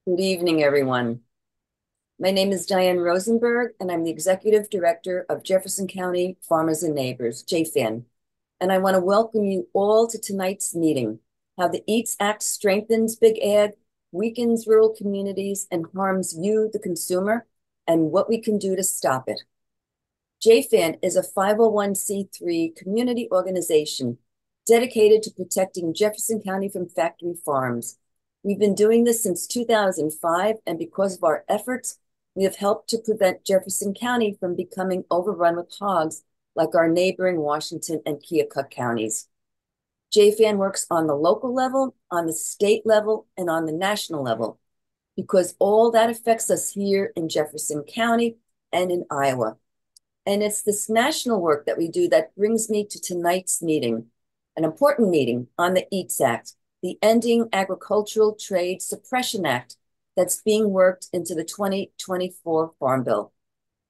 Good evening, everyone. My name is Diane Rosenberg, and I'm the Executive Director of Jefferson County Farmers and Neighbors, JFAN. And I want to welcome you all to tonight's meeting, How the EATS Act Strengthens Big Ag, Weakens Rural Communities, and Harms You, the Consumer, and What We Can Do to Stop It. JFAN is a 501c3 community organization dedicated to protecting Jefferson County from factory farms. We've been doing this since 2005, and because of our efforts, we have helped to prevent Jefferson County from becoming overrun with hogs like our neighboring Washington and Keokuk counties. JFAN works on the local level, on the state level, and on the national level, because all that affects us here in Jefferson County and in Iowa. And it's this national work that we do that brings me to tonight's meeting, an important meeting on the EATS Act, the Ending Agricultural Trade Suppression Act that's being worked into the 2024 Farm Bill.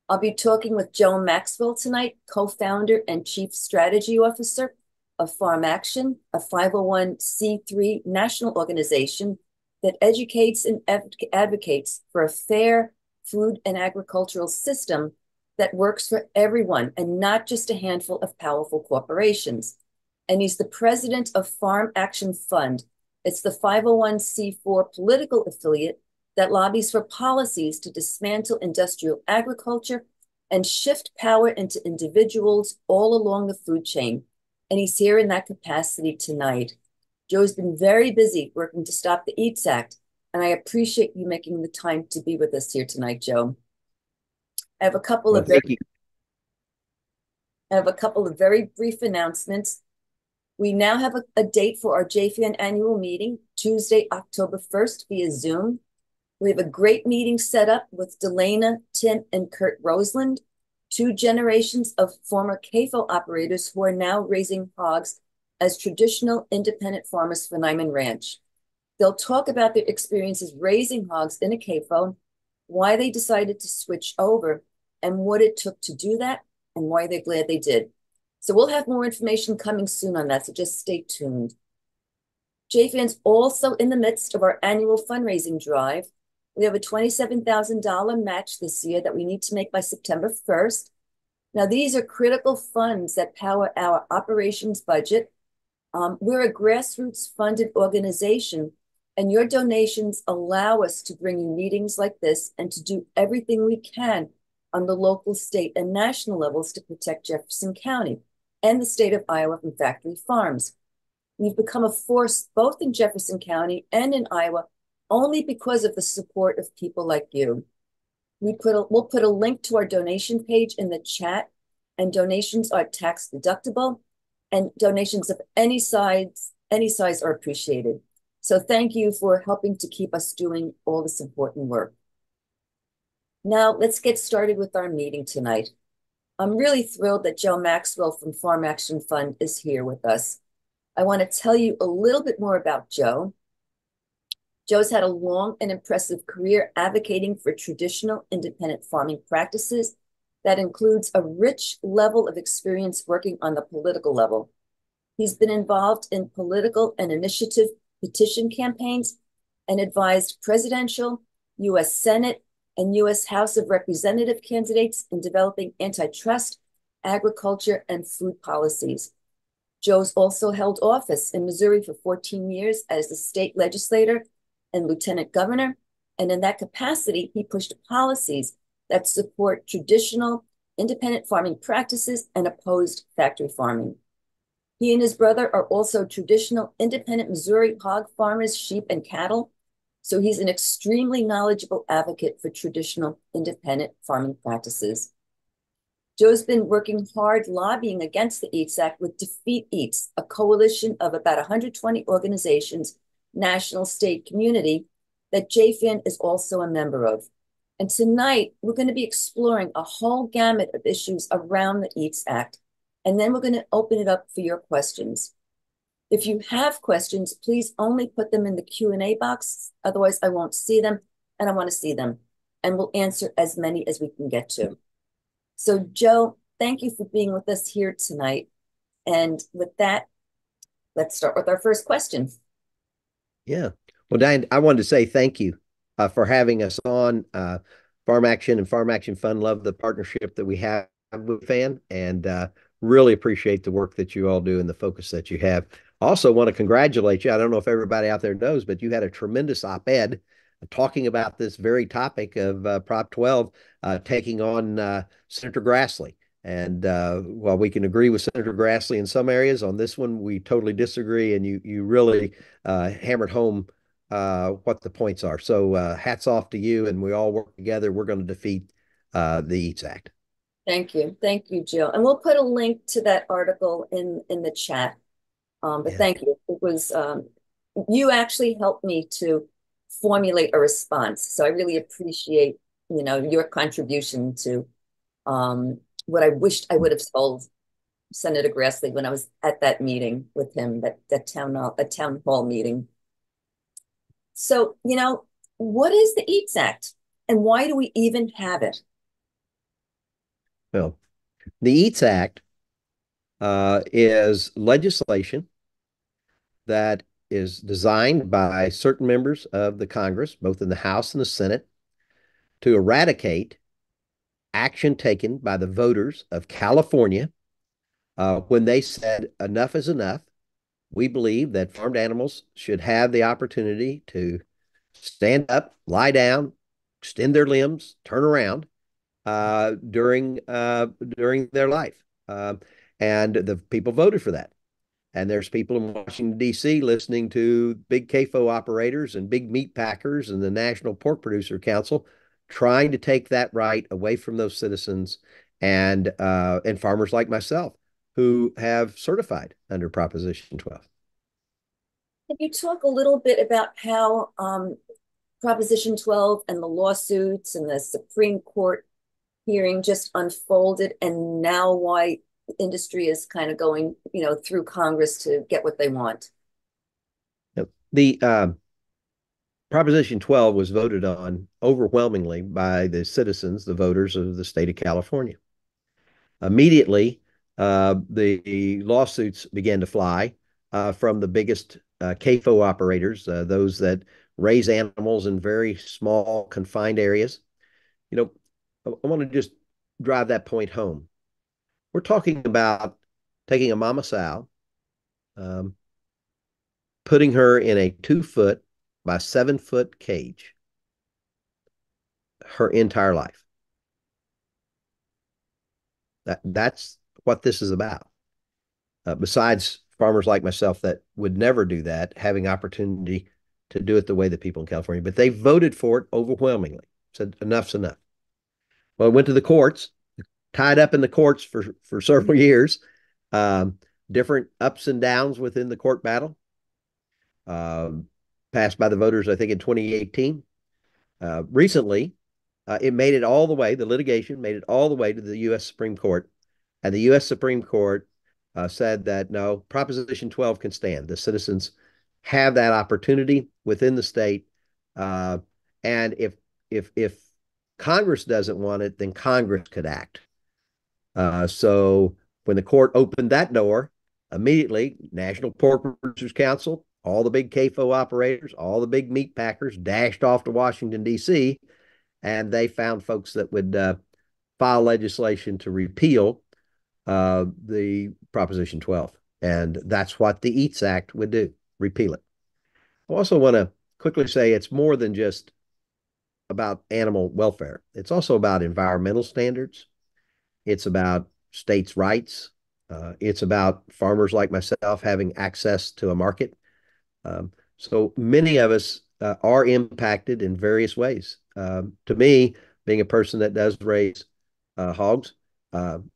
I'll be talking with Joe Maxwell tonight, co-founder and chief strategy officer of Farm Action, a 501c3 national organization that educates and advocates for a fair food and agricultural system that works for everyone and not just a handful of powerful corporations. And he's the president of Farm Action Fund. It's the 501c4 political affiliate that lobbies for policies to dismantle industrial agriculture and shift power into individuals all along the food chain. And he's here in that capacity tonight. Joe's been very busy working to stop the EATS Act, and I appreciate you making the time to be with us here tonight, Joe. I have a couple of very brief announcements. We now have a date for our JFAN annual meeting, Tuesday, October 1st via Zoom. We have a great meeting set up with Delana, Tim, and Kurt Roseland, two generations of former CAFO operators who are now raising hogs as traditional independent farmers for Nyman Ranch. They'll talk about their experiences raising hogs in a CAFO, why they decided to switch over, and what it took to do that, and why they're glad they did. So we'll have more information coming soon on that, so just stay tuned. JFAN's also in the midst of our annual fundraising drive. We have a $27,000 match this year that we need to make by September 1st. Now, these are critical funds that power our operations budget. We're a grassroots funded organization, and your donations allow us to bring you meetings like this and to do everything we can on the local, state, and national levels to protect Jefferson County and the state of Iowa from factory farms. We've become a force both in Jefferson County and in Iowa only because of the support of people like you. We'll put a link to our donation page in the chat, and donations are tax deductible, and donations of any size are appreciated. So thank you for helping to keep us doing all this important work. Now let's get started with our meeting tonight. I'm really thrilled that Joe Maxwell from Farm Action Fund is here with us. I want to tell you a little bit more about Joe. Joe's had a long and impressive career advocating for traditional independent farming practices that includes a rich level of experience working on the political level. He's been involved in political and initiative petition campaigns and advised presidential, U.S. Senate, and U.S. House of Representative candidates in developing antitrust, agriculture, and food policies. Joe's also held office in Missouri for 14 years as the state legislator and lieutenant governor, and in that capacity, he pushed policies that support traditional independent farming practices and opposed factory farming. He and his brother are also traditional independent Missouri hog farmers, sheep, and cattle, so he's an extremely knowledgeable advocate for traditional independent farming practices. Joe's been working hard lobbying against the EATS Act with Defeat EATS, a coalition of about 120 organizations, national, state, community, that JFAN is also a member of. And tonight, we're going to be exploring a whole gamut of issues around the EATS Act, and then we're going to open it up for your questions. If you have questions, please only put them in the Q&A box. Otherwise, I won't see them, and I want to see them. And we'll answer as many as we can get to. So, Joe, thank you for being with us here tonight. And with that, let's start with our first question. Yeah. Well, Diane, I wanted to say thank you. for having us on. Farm Action and Farm Action Fund love the partnership that we have with FAN, and really appreciate the work that you all do and the focus that you have. Also want to congratulate you. I don't know if everybody out there knows, but you had a tremendous op-ed talking about this very topic of Prop 12 taking on Senator Grassley. And while we can agree with Senator Grassley in some areas, on this one we totally disagree, and you really hammered home what the points are. So hats off to you, and we all work together. We're going to defeat the EATS Act. Thank you, Jill. And we'll put a link to that article in the chat. But Yeah. thank you. It was you actually helped me to formulate a response. So I really appreciate, your contribution to what I wished I would have told Senator Grassley when I was at that meeting with him, that town hall meeting. So, what is the EATS Act and why do we even have it? Well, the EATS Act is legislation that is designed by certain members of the Congress, both in the House and the Senate, to eradicate action taken by the voters of California when they said enough is enough. We believe that farmed animals should have the opportunity to stand up, lie down, extend their limbs, turn around during their life. And the people voted for that. And there's people in Washington, D.C. listening to big CAFO operators and big meat packers and the National Pork Producer Council trying to take that right away from those citizens and farmers like myself who have certified under Proposition 12. Can you talk a little bit about how Proposition 12 and the lawsuits and the Supreme Court hearing just unfolded, and now why the industry is kind of going, through Congress to get what they want? The Proposition 12 was voted on overwhelmingly by the citizens, the voters of the state of California. Immediately, the lawsuits began to fly from the biggest CAFO operators, those that raise animals in very small, confined areas. You know, I want to just drive that point home. We're talking about taking a mama sow, um, putting her in a 2 foot by 7 foot cage her entire life. That's what this is about. Besides farmers like myself that would never do that, having opportunity to do it the way that people in California, but they voted for it overwhelmingly. Said enough's enough. Well, it went to the courts, tied up in the courts for several years, um, different ups and downs within the court battle. Um, Passed by the voters, I think, in 2018. Recently, it made it all the way, the litigation made it all the way to the U.S. Supreme Court. And the U.S. Supreme Court said that no, Proposition 12 can stand. The citizens have that opportunity within the state. Uh, and if Congress doesn't want it, then Congress could act. So when the court opened that door, immediately National Pork Producers Council, all the big CAFO operators, all the big meat packers dashed off to Washington, D.C., and they found folks that would file legislation to repeal the Proposition 12. And that's what the EATS Act would do, repeal it. I also want to quickly say it's more than just about animal welfare. It's also about environmental standards. It's about states' rights. It's about farmers like myself having access to a market. So many of us are impacted in various ways. To me, being a person that does raise hogs,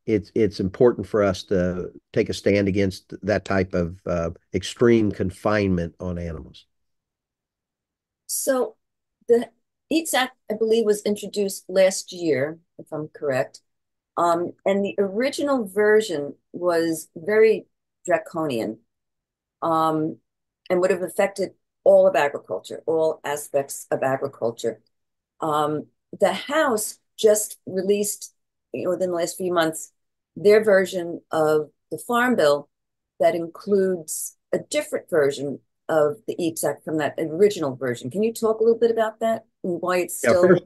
it's important for us to take a stand against that type of extreme confinement on animals. So the EATS Act, I believe, was introduced last year, if I'm correct. And the original version was very draconian, and would have affected all of agriculture, all aspects of agriculture. The House just released, within the last few months, their version of the Farm Bill that includes a different version of the EATS Act from that original version. Can you talk a little bit about that and why it's Yeah, still? first,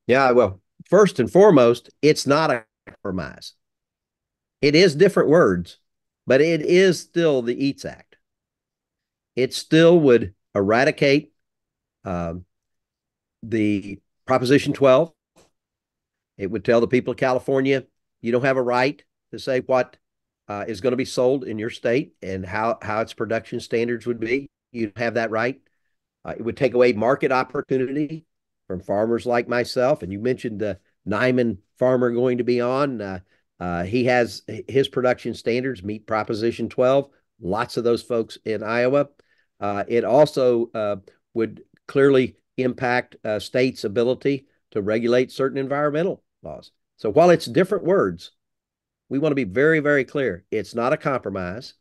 yeah, well, first and foremost, it's not a compromise. It is different words, but it is still the EATS Act. It still would eradicate um, the Proposition 12. It would tell the people of California, you don't have a right to say what is going to be sold in your state and how its production standards would be. You have that right. It would take away market opportunity from farmers like myself. And you mentioned the Nyman farmer going to be on. He has his production standards meet Proposition 12. Lots of those folks in Iowa. It also would clearly impact states' ability to regulate certain environmental laws. So while it's different words, we want to be very, very clear. It's not a compromise.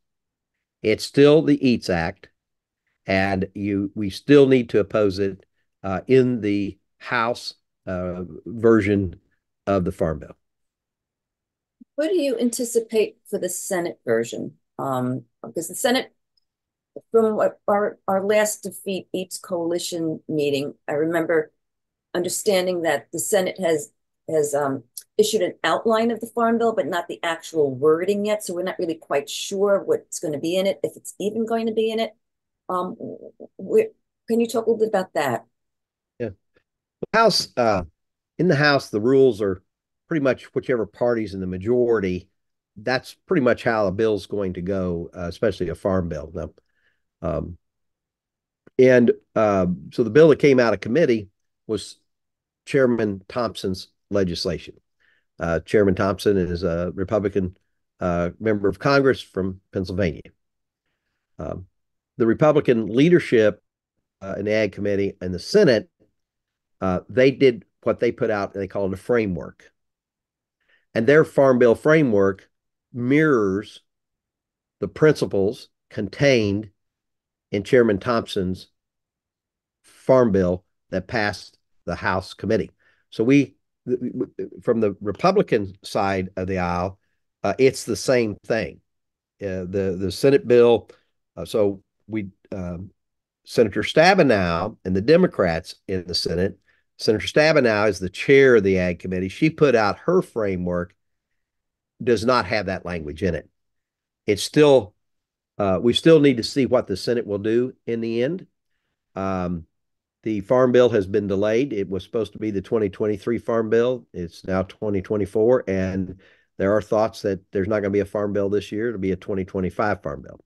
It's still the EATS Act, and we still need to oppose it in the House version of the Farm Bill. What do you anticipate for the Senate version? Because the Senate, from what our last Defeat Eats coalition meeting, I remember understanding that the Senate has issued an outline of the Farm Bill, but not the actual wording yet. So we're not really quite sure what's going to be in it, if it's even going to be in it. Um, can you talk a little bit about that? Yeah. House in the House, the rules are pretty much whichever party's in the majority. That's pretty much how a bill's going to go, especially a farm bill. Now, and so the bill that came out of committee was Chairman Thompson's legislation. Chairman Thompson is a Republican member of Congress from Pennsylvania. The Republican leadership in the Ag Committee and the Senate, they did what they put out, they call it a framework. And their Farm Bill framework mirrors the principles contained in Chairman Thompson's Farm Bill that passed the House committee. So from the Republican side of the aisle, it's the same thing. The Senate bill. So Senator Stabenow and the Democrats in the Senate. Senator Stabenow is the chair of the Ag Committee. She put out her framework. Does not have that language in it. It's still we still need to see what the Senate will do in the end. The Farm Bill has been delayed. It was supposed to be the 2023 Farm Bill. It's now 2024, and there are thoughts that there's not going to be a Farm Bill this year. It'll be a 2025 Farm Bill.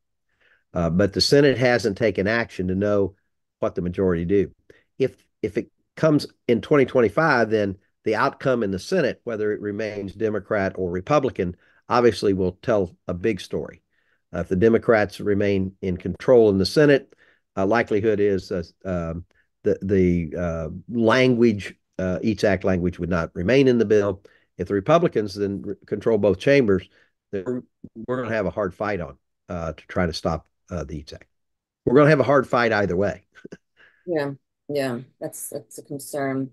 But the Senate hasn't taken action to know what the majority do. If it comes in 2025, then the outcome in the Senate, whether it remains Democrat or Republican, obviously will tell a big story. If the Democrats remain in control in the Senate, likelihood is the language, EATS Act language, would not remain in the bill. If the Republicans then control both chambers, then we're going to have a hard fight on to try to stop the EATS Act. We're going to have a hard fight either way. Yeah, yeah, that's a concern.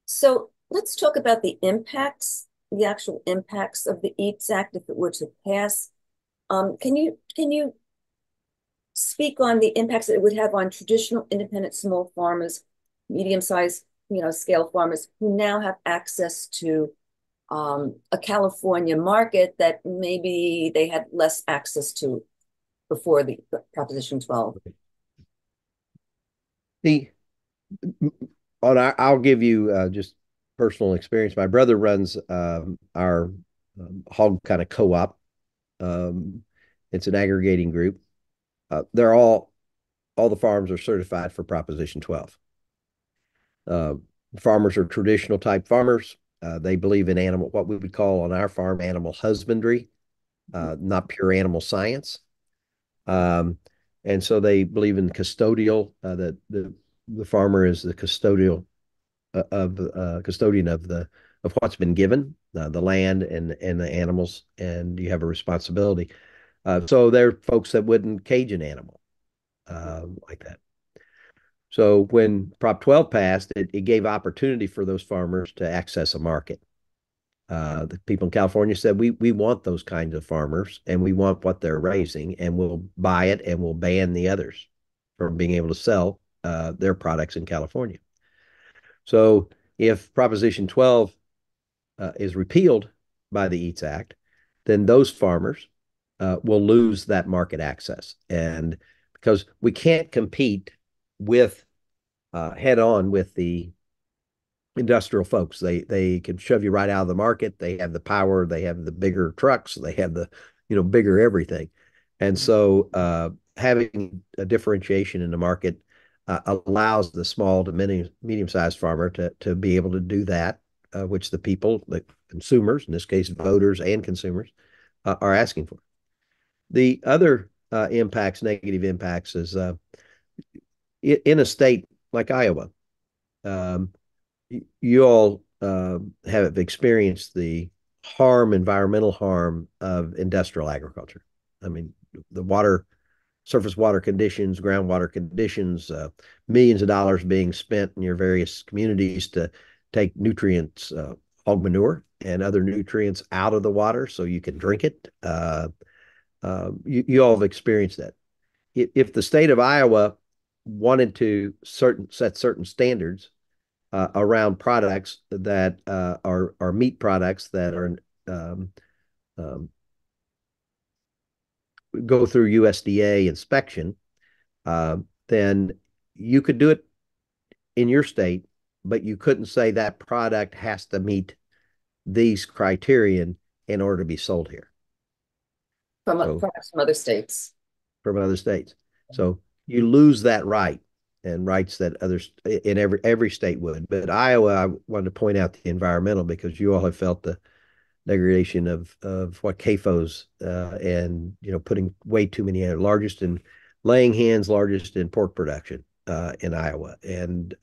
So let's talk about the impacts, the actual impacts of the EATS Act if it were to pass. Can you speak on the impacts that it would have on traditional independent small farmers, medium-sized, scale farmers who now have access to a California market that maybe they had less access to before the Proposition 12? I'll give you just personal experience. My brother runs our hog kind of co-op. It's an aggregating group. They're all the farms are certified for Proposition 12. Farmers are traditional type farmers. They believe in what we would call on our farm animal husbandry, not pure animal science. And so they believe in custodial, that the farmer is the custodian of what's been given, the land and the animals, and you have a responsibility. So there are folks that wouldn't cage an animal like that. So when Prop 12 passed, it gave opportunity for those farmers to access a market. The people in California said, we want those kinds of farmers and we want what they're raising, and we'll buy it and we'll ban the others from being able to sell their products in California. So if Proposition 12 is repealed by the Eats Act, then those farmers will lose that market access. And because we can't compete with head on with the industrial folks. They can shove you right out of the market. They have the power. They have the bigger trucks. They have the bigger everything. And so having a differentiation in the market allows the small to medium-sized farmer to be able to do that, which the people, the consumers, in this case, voters and consumers, are asking for. The other negative impacts, is in a state like Iowa. Um, you all have experienced the environmental harm of industrial agriculture. I mean, the surface water conditions, groundwater conditions, millions of dollars being spent in your various communities to take nutrients, hog manure and other nutrients out of the water so you can drink it. You all have experienced that. If the state of Iowa wanted to set certain standards around products that are meat products that are um, um, go through USDA inspection, uh, then you could do it in your state, but you couldn't say that product has to meet these criterion in order to be sold here. From So perhaps from other states. from other states. So you lose that right, and rights that others in every state would. But Iowa, I wanted to point out the environmental, because you all have felt the degradation of what CAFOs and putting way too many largest in laying hens, largest in pork production in Iowa, and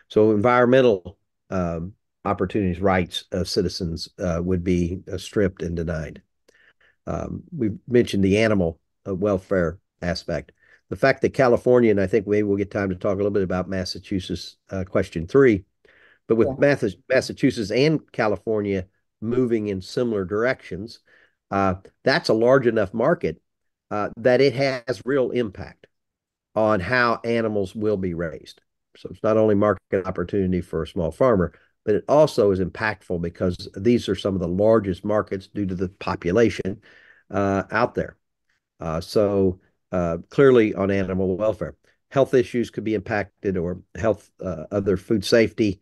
so environmental opportunities, rights of citizens would be stripped and denied. We mentioned the animal welfare aspect. The fact that California, and I think maybe we'll get time to talk a little bit about Massachusetts, question 3, but with Yeah. Massachusetts and California moving in similar directions, that's a large enough market that it has real impact on how animals will be raised. So it's not only market opportunity for a small farmer, but it also is impactful because these are some of the largest markets due to the population out there. So clearly on animal welfare, health issues could be impacted, or other food safety,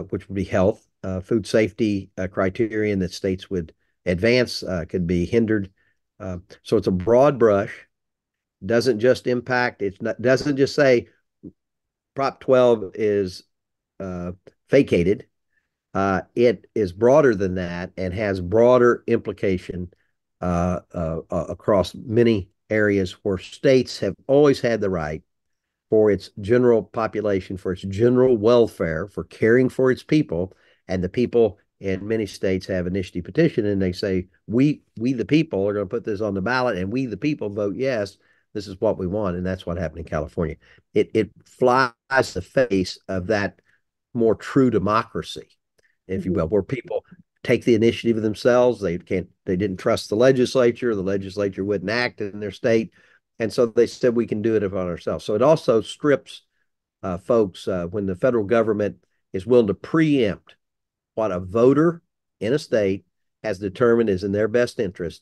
which would be health, food safety criterion that states would advance could be hindered. So it's a broad brush. Doesn't just impact. Doesn't just say Prop 12 is uh, vacated. It is broader than that and has broader implication across many areas where states have always had the right for its general population, for its general welfare, for caring for its people. And the people in many states have initiative petition, and they say, we the people are going to put this on the ballot, and we the people vote yes. This is what we want. And that's what happened in California. It flies the face of that more true democracy, if you Mhm. will, where people take the initiative themselves. They didn't trust the legislature. The legislature wouldn't act in their state. And so they said, we can do it on ourselves. So it also strips folks when the federal government is willing to preempt what a voter in a state has determined is in their best interest.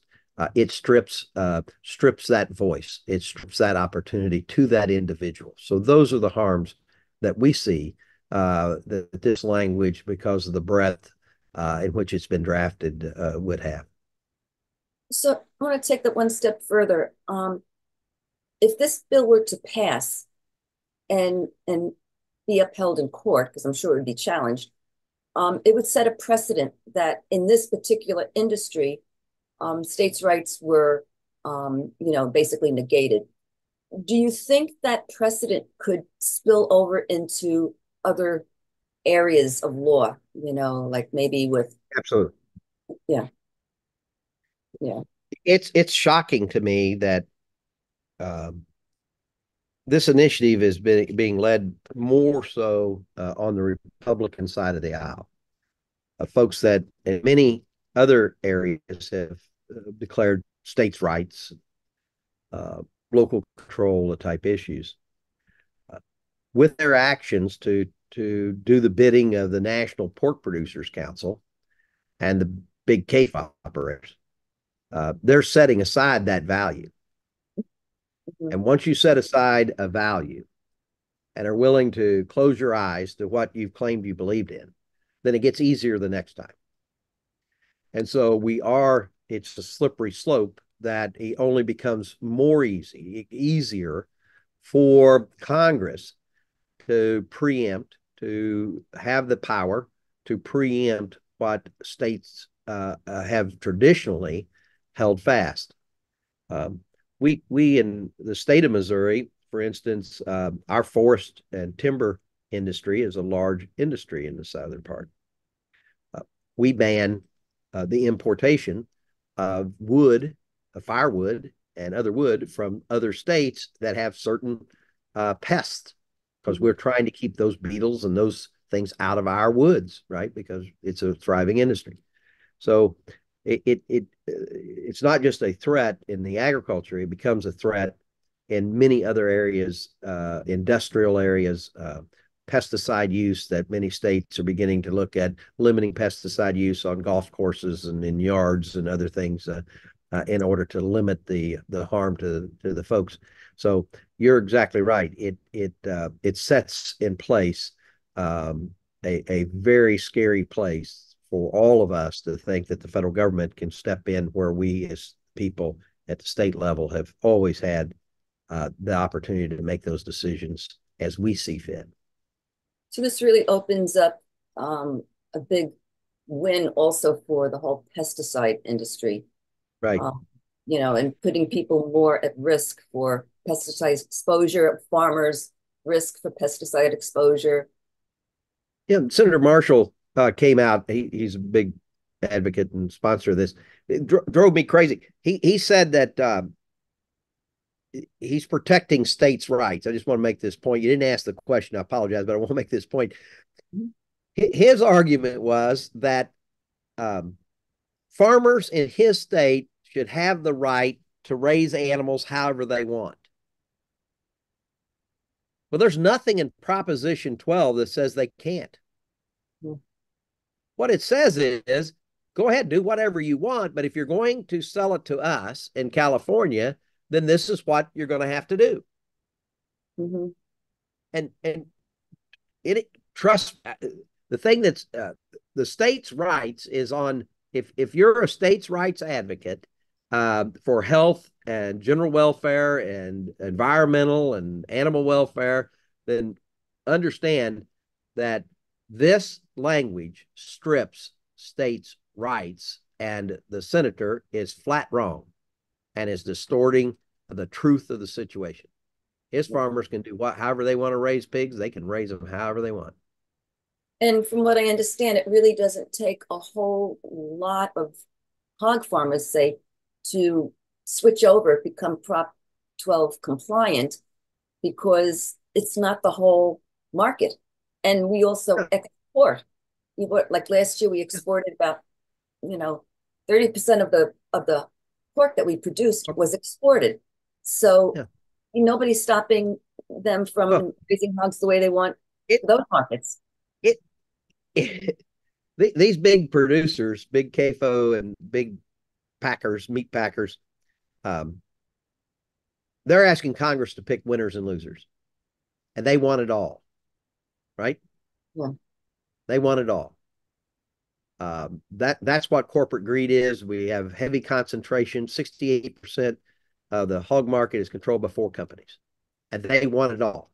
It strips that voice. It strips that opportunity to that individual. So those are the harms that we see that this language, because of the breadth in which it's been drafted, would have. So I want to take that one step further. If this bill were to pass and be upheld in court, because I'm sure it would be challenged, it would set a precedent that in this particular industry, states' rights were, basically negated. Do you think that precedent could spill over into other areas of law? Like maybe with, Absolutely. yeah, yeah. It's shocking to me that um, this initiative is being led more so on the Republican side of the aisle. folks that in many other areas have declared states' rights, uh, local control type issues, with their actions to do the bidding of the National Pork Producers Council and the big CAFE operators. They're setting aside that value. Mhm. And once you set aside a value and are willing to close your eyes to what you've claimed you believed in, then it gets easier the next time. And so it's a slippery slope that it only becomes easier for Congress to preempt, to have the power to preempt what states have traditionally held fast. Um, we in the state of Missouri, for instance, our forest and timber industry is a large industry in the southern part. Uh, we ban the importation of wood, of firewood, and other wood from other states that have certain pests, because Mhm. we're trying to keep those beetles and those things out of our woods, right? Because it's a thriving industry. So it's not just a threat in the agriculture; it becomes a threat in many other areas, industrial areas, pesticide use that many states are beginning to look at limiting pesticide use on golf courses and in yards and other things in order to limit the harm to the folks. So you're exactly right. It sets in place um, a very scary place for all of us to think that the federal government can step in where we as people at the state level have always had the opportunity to make those decisions as we see fit. So this really opens up a big win also for the whole pesticide industry, Right. um, and putting people more at risk for pesticide exposure, farmers' risk for pesticide exposure. Yeah. Senator Marshall came out. He's a big advocate and sponsor of this. It drove me crazy. He said that he's protecting states' rights. I just want to make this point. You didn't ask the question. I apologize, but I want to make this point. His argument was that um, farmers in his state should have the right to raise animals however they want. Well, there's nothing in Proposition 12 that says they can't. What it says is go ahead, do whatever you want, but if you're going to sell it to us in California, then this is what you're going to have to do. Mm-hmm. And it trust the thing that's the states' rights is on if you're a states' rights advocate for health and general welfare and environmental and animal welfare, then understand that this language strips states' rights, and the senator is flat wrong and is distorting the truth of the situation. His farmers can do however they want to raise pigs. They can raise them however they want. And from what I understand, it really doesn't take a whole lot of hog farmers, say, to switch over, become Prop 12 compliant, because it's not the whole market. And we also Yeah, export. Like last year, we exported about, 30% of the pork that we produced was exported. So yeah. nobody's stopping them Well, from raising hogs the way they want it for those markets. it, it these big producers, big CAFO and big packers, meat packers, um, they're asking Congress to pick winners and losers, and they want it all, right? Yeah. They want it all. That's what corporate greed is. We have heavy concentration. 68% of the hog market is controlled by four companies, and they want it all.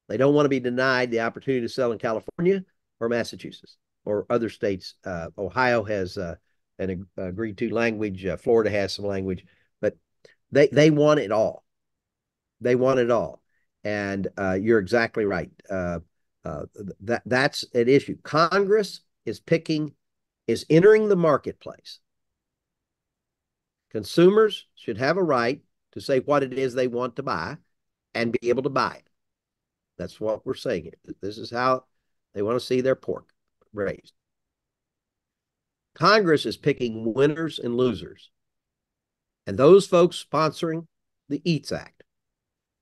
They don't want to be denied the opportunity to sell in California or Massachusetts or other states. Ohio has an agreed to language. Florida has some language, but they want it all. They want it all, and you're exactly right. That's an issue. Congress is entering the marketplace. Consumers should have a right to say what it is they want to buy and be able to buy it. That's what we're saying here. This is how they want to see their pork raised. Congress is picking winners and losers. And those folks sponsoring the EATS Act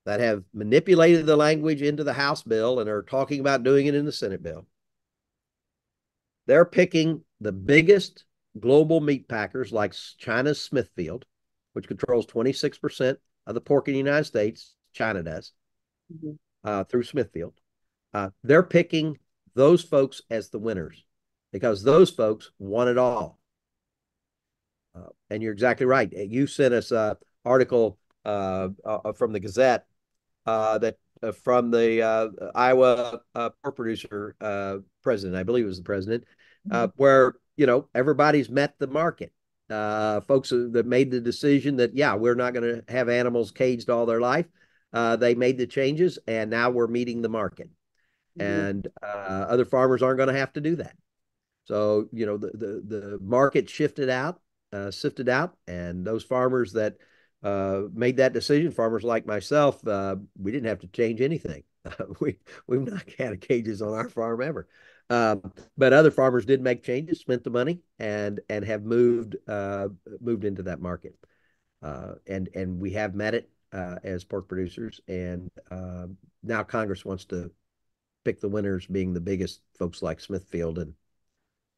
that have manipulated the language into the House bill and are talking about doing it in the Senate bill, they're picking the biggest global meat packers like China's Smithfield, which controls 26% of the pork in the United States. China does, through Smithfield. They're picking those folks as the winners because those folks want it all. And you're exactly right. You sent us an article from the Gazette that from the Iowa pork producer president, I believe it was the president, where everybody's met the market. Folks that made the decision that we're not going to have animals caged all their life. They made the changes, and now we're meeting the market. And other farmers aren't going to have to do that. So the market sifted out, and those farmers that made that decision, farmers like myself, we didn't have to change anything. We've not had cages on our farm ever. But other farmers did make changes, spent the money, and have moved into that market. And we have met it as pork producers, and now Congress wants to pick the winners, being the biggest folks like Smithfield, and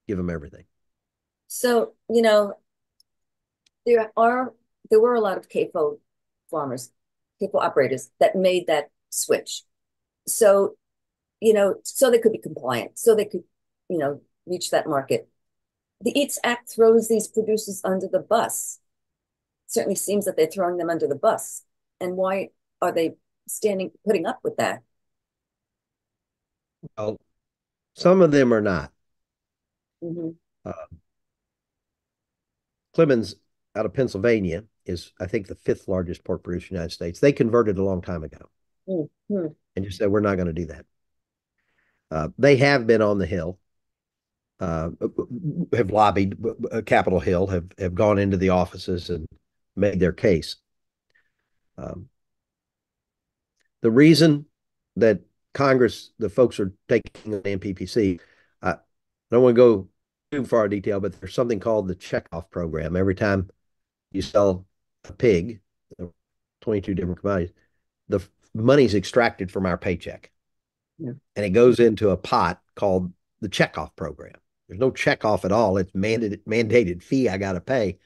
give them everything. So, there were a lot of CAFO farmers, CAFO operators that made that switch. So, so they could be compliant, so they could, reach that market. The EATS Act throws these producers under the bus. It certainly seems that they're throwing them under the bus. And why are they putting up with that? Well, some of them are not. Clemens out of Pennsylvania is, I think, the 5th largest pork producer in the United States. They converted a long time ago and just said, we're not going to do that. They have been on the Hill, have lobbied Capitol Hill, have gone into the offices and made their case. The reason that Congress, the folks are taking the NPPC, I don't want to go too far in detail, but there's something called the checkoff program. Every time you sell a pig, 22 different commodities, the money's extracted from our paycheck. And it goes into a pot called the checkoff program. There's no checkoff at all. It's mandated fee I got to pay.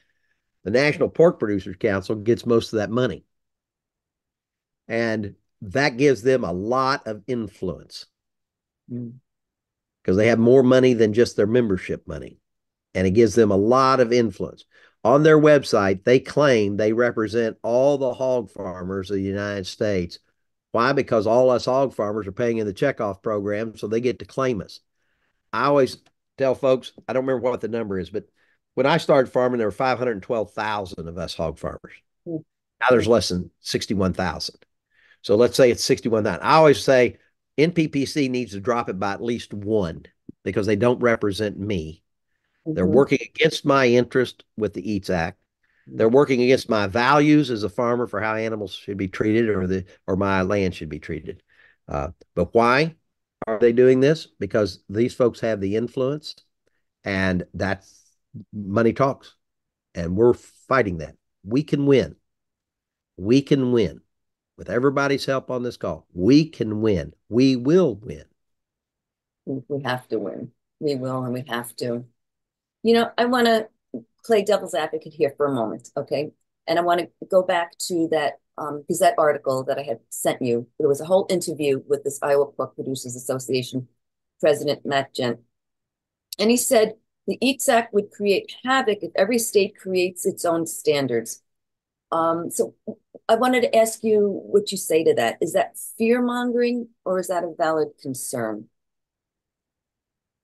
The National Pork Producers Council gets most of that money. And that gives them a lot of influence because they have more money than just their membership money. And it gives them a lot of influence. On their website, they claim they represent all the hog farmers of the United States. Why? Because all us hog farmers are paying in the checkoff program, so they get to claim us. I always tell folks, I don't remember what the number is, but when I started farming, there were 512,000 of us hog farmers. Now there's less than 61,000. So let's say it's 61,000. I always say NPPC needs to drop it by at least 1 because they don't represent me. They're working against my interest with the EATS Act. They're working against my values as a farmer for how animals should be treated or my land should be treated. But why are they doing this? Because these folks have the influence, and that's money talks. And we're fighting that. We can win. We can win. With everybody's help on this call, we can win. We will win. We have to win. We will, and we have to. I want to play devil's advocate here for a moment, okay? And I want to go back to that Gazette article that I had sent you. There was a whole interview with this Iowa Pork Producers Association president, Matt Gent. And he said the EATS Act would create havoc if every state creates its own standards. So I wanted to ask you what you say to that. Is that fear-mongering, or is that a valid concern?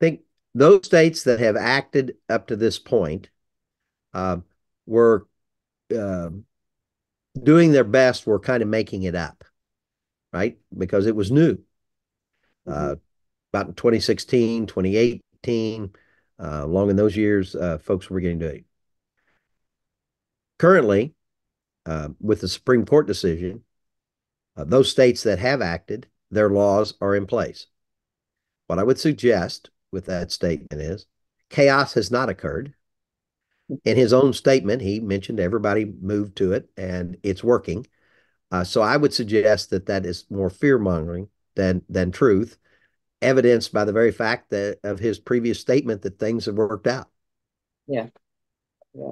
I think those states that have acted up to this point were doing their best, were kind of making it up, right? Because it was new. About in 2016, 2018, along in those years, folks were getting to it. Currently, with the Supreme Court decision, those states that have acted, their laws are in place. What I would suggest with that statement is chaos has not occurred. In his own statement, he mentioned everybody moved to it and it's working. So I would suggest that that is more fear mongering than truth, evidenced by the very fact that of his previous statement that things have worked out. Yeah. Yeah.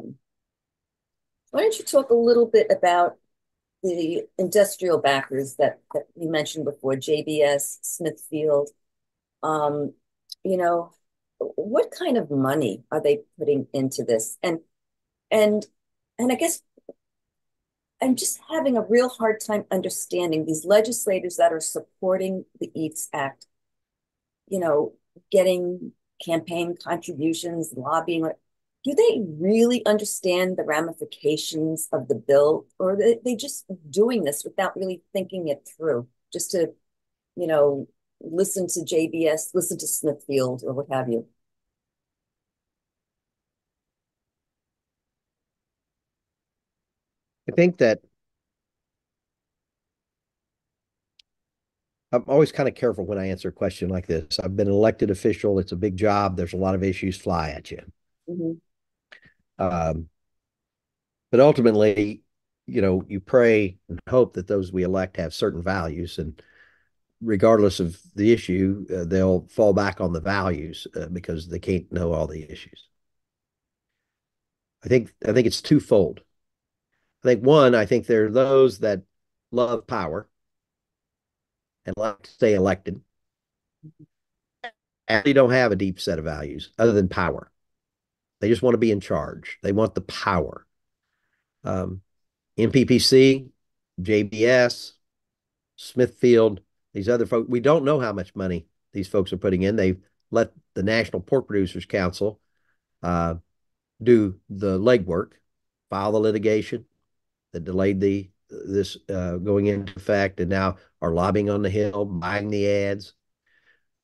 Why don't you talk a little bit about the industrial backers that you mentioned before, JBS, Smithfield? Um, you know, what kind of money are they putting into this? And and I guess I'm just having a real hard time understanding these legislators that are supporting the EATS Act, you know, getting campaign contributions, lobbying. Do they really understand the ramifications of the bill, or are they just doing this without really thinking it through, just to, you know, listen to JBS, listen to Smithfield, or what have you? I think that I'm always kind of careful when I answer a question like this. I've been an elected official. It's a big job. There's a lot of issues fly at you. Mhm. Um, but ultimately, you pray and hope that those we elect have certain values. And regardless of the issue, they'll fall back on the values because they can't know all the issues. I think it's twofold. I think there are those that love power and like to stay elected, and they don't have a deep set of values other than power. They just want to be in charge. They want the power. Um, NPPC, JBS, Smithfield, these other folks, we don't know how much money these folks are putting in. They've let the National Pork Producers Council uh, do the legwork, file the litigation that delayed this going into effect, and now are lobbying on the Hill, buying the ads.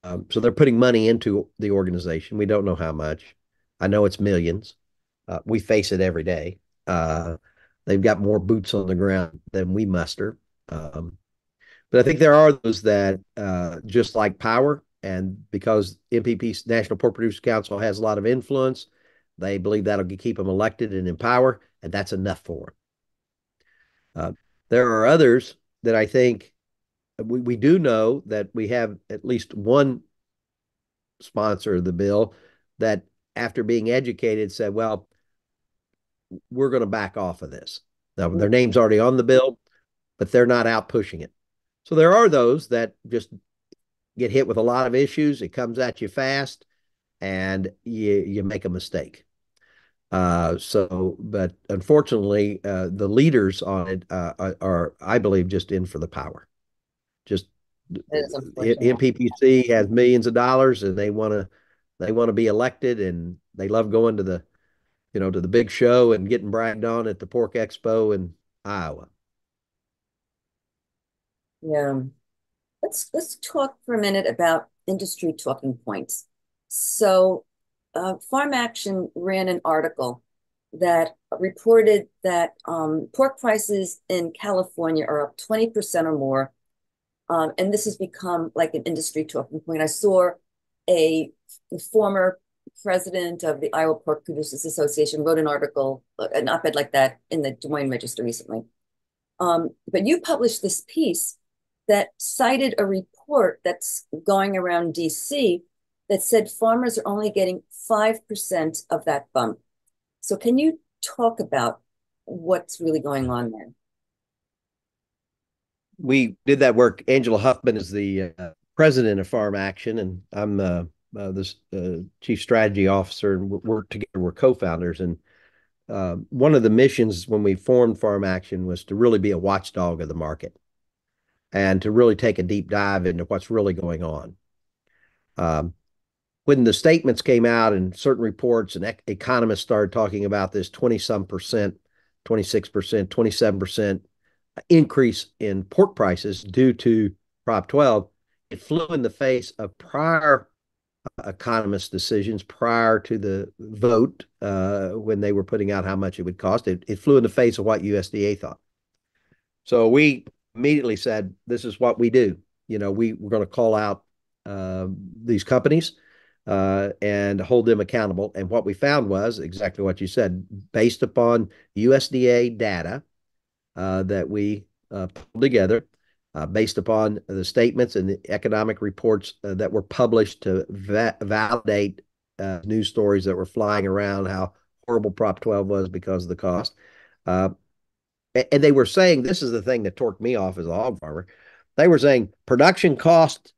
So they're putting money into the organization. We don't know how much. I know it's millions. We face it every day. Uh, they've got more boots on the ground than we muster. But I think there are those that just like power, and because NPP National Pork Producers Council has a lot of influence, they believe that'll keep them elected and in power, and that's enough for them. There are others that I think we do know that we have at least one sponsor of the bill that, after being educated, said, well, we're going to back off of this. Now, their name's already on the bill, but they're not out pushing it. So there are those that just get hit with a lot of issues. It comes at you fast, and you make a mistake. But unfortunately, the leaders on it I believe, just in for the power. Just That is unfortunate. MPPC has millions of dollars, and they want to be elected, and they love going to the big show and getting bragged on at the Pork Expo in Iowa. Yeah. Let's talk for a minute about industry talking points. So, Farm Action ran an article that reported that pork prices in California are up 20% or more. And this has become like an industry talking point. I saw a former president of the Iowa Pork Producers Association wrote an article, an op-ed like that in the Des Moines Register recently. But you published this piece that cited a report that's going around DC that said farmers are only getting 5% of that bump. So can you talk about what's really going on there? We did that work. Angela Huffman is the president of Farm Action, and I'm this chief strategy officer, and we're together. We're co-founders, and one of the missions when we formed Farm Action was to really be a watchdog of the market and to really take a deep dive into what's really going on. Um, when the statements came out and certain reports and economists started talking about this 20 some percent, 26%, 27% increase in pork prices due to Prop 12, it flew in the face of prior economist decisions prior to the vote when they were putting out how much it would cost. It flew in the face of what USDA thought. So we immediately said, this is what we do. We're going to call out these companies. and hold them accountable. And what we found was exactly what you said, based upon USDA data that we pulled together, based upon the statements and the economic reports that were published to validate news stories that were flying around how horrible Prop 12 was because of the cost. Uh, and they were saying, this is the thing that torqued me off as a hog farmer. They were saying production costs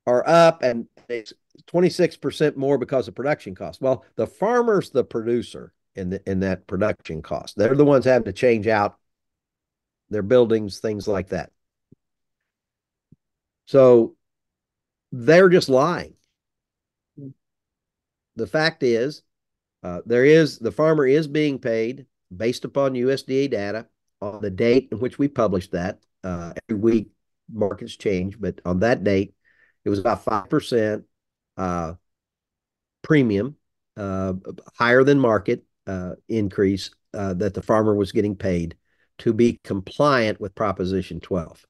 are up and it's 26% more because of production costs. Well, the farmer's the producer in that production cost. They're the ones having to change out their buildings, things like that. So they're just lying. The fact is, the farmer is being paid based upon USDA data on the date in which we published that. Every week markets change, but on that date, it was about 5% premium, higher than market increase that the farmer was getting paid to be compliant with Proposition 12.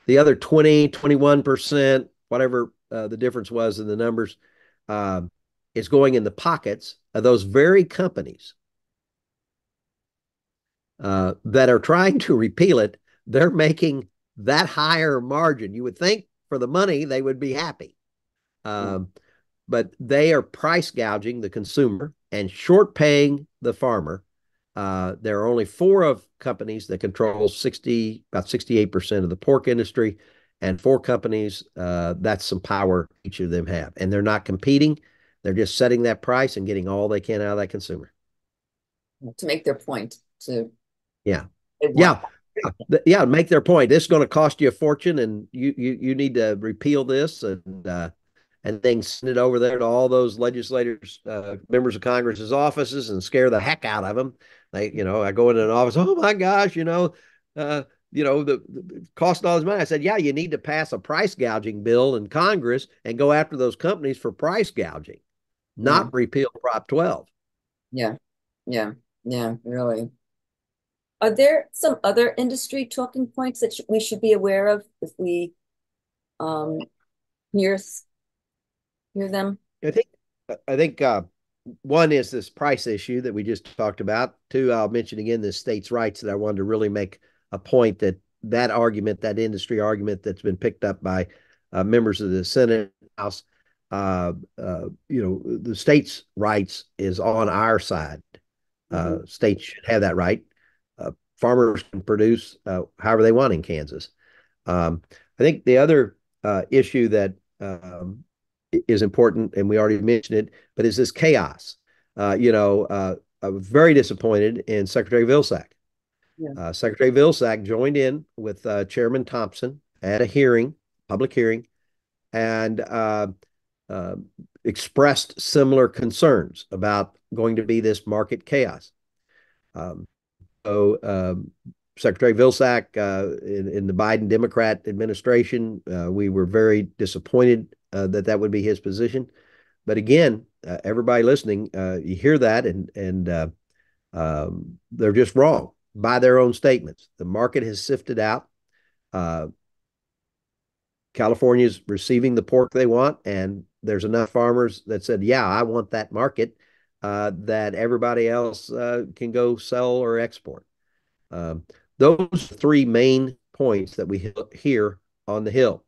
The other 20, 21%, whatever the difference was in the numbers, uh, is going in the pockets of those very companies that are trying to repeal it. They're making that higher margin. You would think for the money they would be happy. But they are price gouging the consumer and short paying the farmer. There are only four of companies that control about 68% of the pork industry, and four companies, that's some power each of them have. And they're not competing. They're just setting that price and getting all they can out of that consumer. To make their point. Yeah. Yeah. Yeah, make their point. This is going to cost you a fortune, and you need to repeal this, and then send it over there to all those legislators, members of Congress's offices, and scare the heck out of them. I go into an office. Oh my gosh, the cost all this money. I said, yeah, you need to pass a price gouging bill in Congress and go after those companies for price gouging, not repeal Prop 12. Yeah, yeah, yeah, really. Are there some other industry talking points that we should be aware of if we um, hear them? I think one is this price issue that we just talked about. Two, I'll mention again the states' rights that I wanted to really make a point that argument, that industry argument that's been picked up by members of the Senate, House, the states' rights is on our side. States should have that right. Farmers can produce however they want in Kansas. I think the other issue that is important, and we already mentioned it, but is this chaos. I was very disappointed in Secretary Vilsack. Yeah. Secretary Vilsack joined in with Chairman Thompson at a hearing, public hearing, and uh, expressed similar concerns about going to be this market chaos. Um, so Secretary Vilsack, in the Biden Democrat administration, we were very disappointed that would be his position. But again, everybody listening, you hear that, and they're just wrong by their own statements. The market has sifted out. California's receiving the pork they want, and there's enough farmers that said, "Yeah, I want that market," that everybody else can go sell or export. Um, those three main points that we hear on the Hill.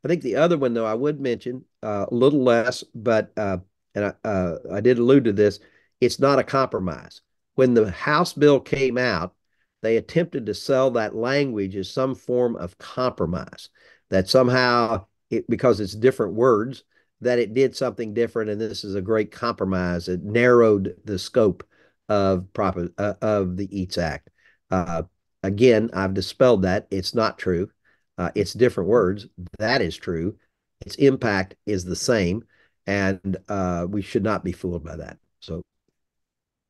I think the other one, though, I would mention a little less, but and I did allude to this. It's not a compromise. When the House bill came out, they attempted to sell that language as some form of compromise. That somehow, because it's different words, that it did something different, and this is a great compromise. It narrowed the scope of the EATS Act. Uh, Again, I've dispelled that. It's not true. It's different words. That is true. Its impact is the same, and we should not be fooled by that. So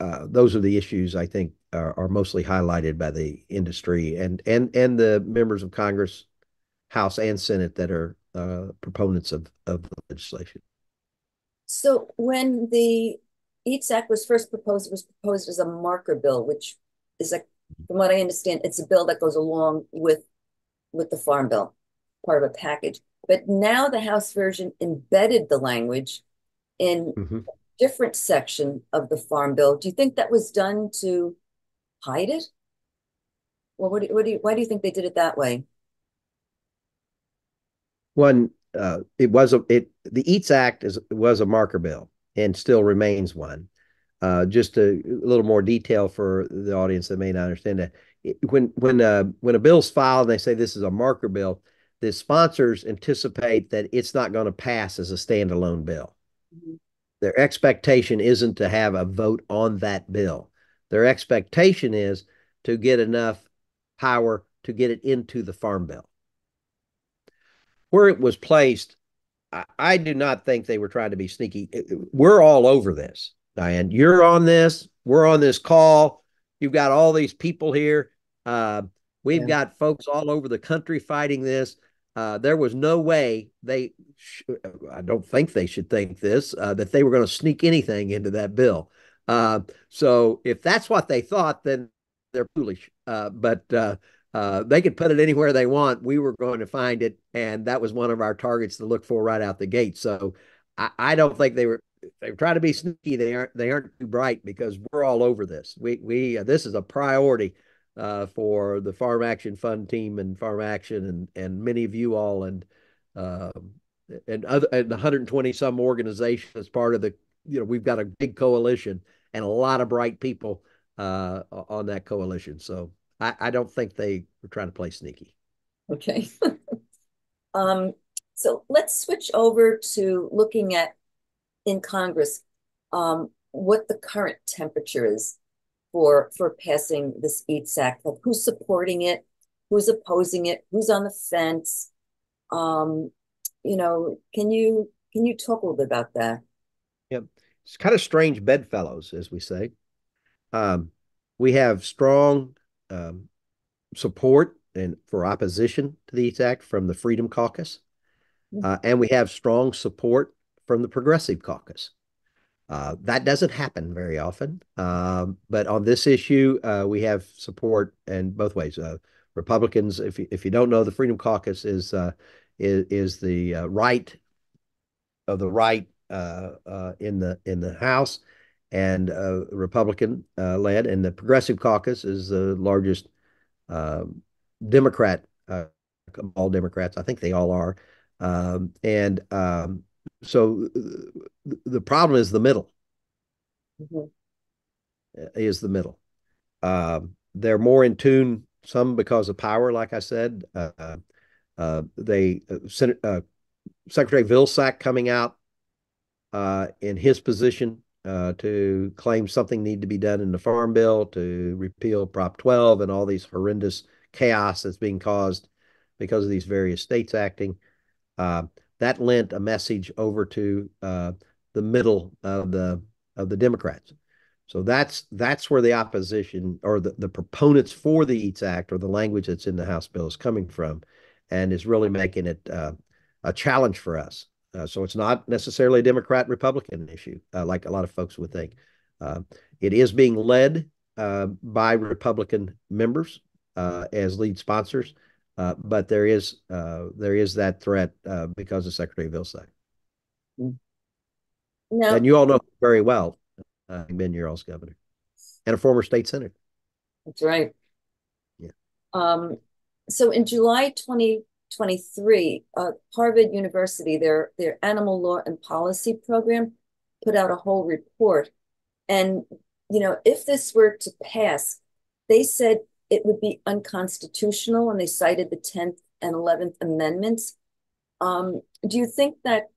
those are the issues I think are mostly highlighted by the industry and the members of Congress, House and Senate that are proponents of the legislation. So when the EATS Act was first proposed, it was proposed as a marker bill, which is from what I understand, it's a bill that goes along with the Farm Bill, part of a package. But now the House version embedded the language in Mhm. a different section of the Farm Bill. Do you think that was done to hide it? Well, why do you think they did it that way? One, the Eats Act was a marker bill and still remains one. Just a little more detail for the audience that may not understand that. When a bill's filed and they say this is a marker bill, the sponsors anticipate that it's not going to pass as a standalone bill. Mhm. Their expectation isn't to have a vote on that bill. Their expectation is to get enough power to get it into the Farm Bill. Where it was placed, I do not think they were trying to be sneaky. We're all over this, Diane. You're on this. We're on this call. You've got all these people here. Uh, we've Yeah. got folks all over the country fighting this. There was no way I don't think they should think this, that they were going to sneak anything into that bill. So if that's what they thought, then they're foolish. But they could put it anywhere they want. We were going to find it, and that was one of our targets to look for right out the gate. So I don't think they were trying to be sneaky. They aren't too bright because we're all over this. We this is a priority for the Farm Action Fund team and Farm Action and many of you all uh, and 120 some organizations as part of the we've got a big coalition and a lot of bright people on that coalition. So I don't think they were trying to play sneaky. Okay. Um, so let's switch over to looking at in Congress what the current temperature is for passing this EATS Act. Like who's supporting it, who's opposing it, who's on the fence. Um, can you talk a little bit about that? Yeah, it's kind of strange bedfellows, as we say. Um, we have strong support and for opposition to the EATS Act from the Freedom Caucus, and we have strong support from the Progressive Caucus. That doesn't happen very often, but on this issue, we have support in both ways. Republicans, if you don't know, the Freedom Caucus is the right of the right in the House, and Republican led, and the Progressive Caucus is the largest uh, Democrat, all Democrats. I think they all are, and so the problem is the middle. Mhm. Is the middle. They're more in tune, some because of power, like I said. They Secretary Vilsack coming out in his position to claim something need to be done in the Farm Bill to repeal Prop 12 and all these horrendous chaos that's being caused because of these various states acting. Uh, that lent a message over to the middle of the Democrats. So that's where the opposition or the proponents for the EATS Act or the language that's in the House bill is coming from, and is really making it a challenge for us. So it's not necessarily a Democrat Republican issue like a lot of folks would think. Uh, it is being led by Republican members as lead sponsors, but there is that threat because of Secretary Vilsack. Now, And you all know very well, been your all's governor and a former state senator. that's right. Yeah. So in July 2023, Harvard University, their animal law and policy program put out a whole report. And, if this were to pass, they said it would be unconstitutional, and they cited the 10th and 11th Amendments. Do you think that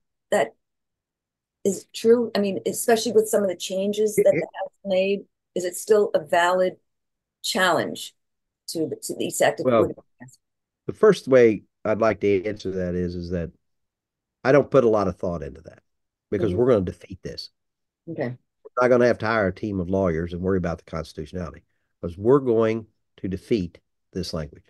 is true? I mean, especially with some of the changes that the House made, is it still a valid challenge to the act if it were Well, to pass? the first way I'd like to answer that is that I don't put a lot of thought into that because Mhm. we're going to defeat this. Okay. We're not going to have to hire a team of lawyers and worry about the constitutionality because we're going to defeat this language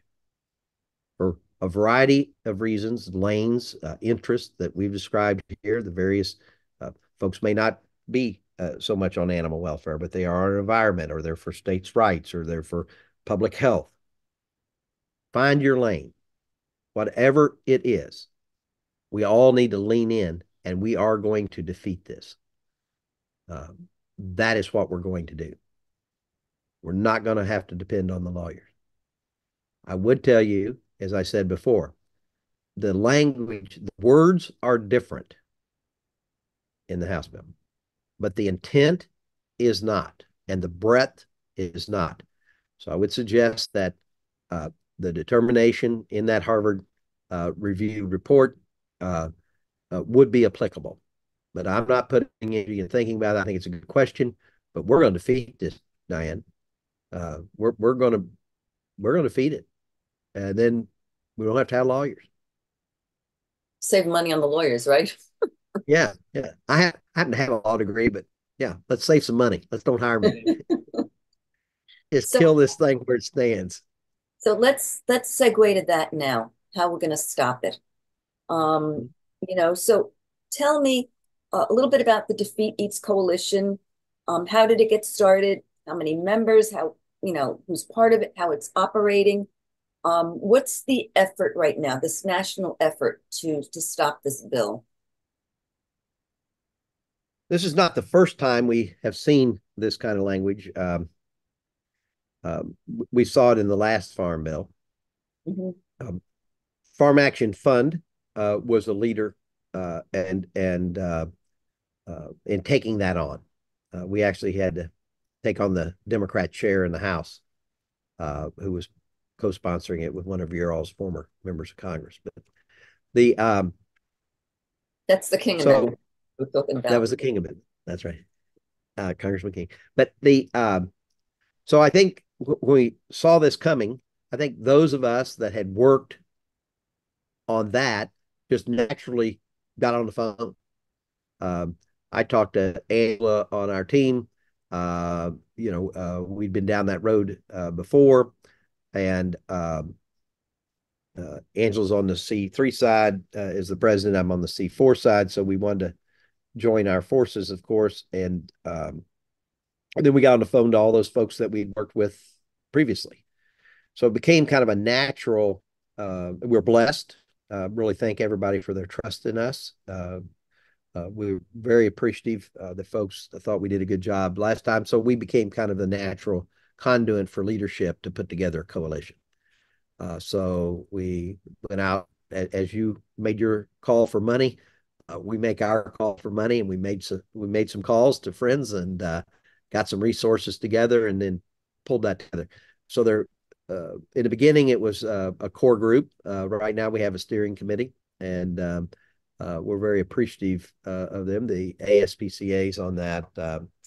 for a variety of reasons, lanes, interests that we've described here. The various folks may not be so much on animal welfare, but they are on environment, or they're for states' rights, or they're for public health. Find your lane, whatever it is. We all need to lean in and we are going to defeat this. That is what we're going to do. We're not going to have to depend on the lawyers. I would tell you, as I said before, the language, the words are different in the House bill, but the intent is not, and the breadth is not. So I would suggest that the determination in that Harvard review report would be applicable. But I'm not putting energy in thinking about it. I think it's a good question, but we're going to defeat this, Diane. We're going to defeat it, and then we don't have to have lawyers. Save money on the lawyers, right? Yeah, yeah. I happen to have a law degree, but yeah, let's save some money. Let's don't hire me. Just So kill this thing where it stands. so let's segue to that now, how we're going to stop it. Um, so tell me a little bit about the Defeat Eats Coalition. How did it get started? How many members? How, who's part of it? How it's operating? What's the effort right now, this national effort to stop this bill? This is not the first time we have seen this kind of language. We saw it in the last farm bill. Mhm. Um, Farm Action Fund was a leader and in taking that on. We actually had to take on the Democrat chair in the House, who was co-sponsoring it with one of your all's former members of Congress. But the That's the King so Amendment we're talking that about. was the King Amendment. That's right, Congressman King. But so I think when we saw this coming, I think those of us that had worked on that just naturally got on the phone. Um, I talked to Angela on our team. We'd been down that road before, and Angela's on the C3 side is the president. I'm on the C4 side, so we wanted to join our forces, of course, and then we got on the phone to all those folks that we'd worked with previously. So it became kind of a natural. We're blessed. Really thank everybody for their trust in us. We're very appreciative that folks thought we did a good job last time. So we became kind of the natural conduit for leadership to put together a coalition. So we went out as you made your call for money. We make our call for money, and we made some calls to friends and got some resources together, and then pulled that together. So there, in the beginning, it was a core group. Right now, we have a steering committee, and we're very appreciative of them. The ASPCA's on that.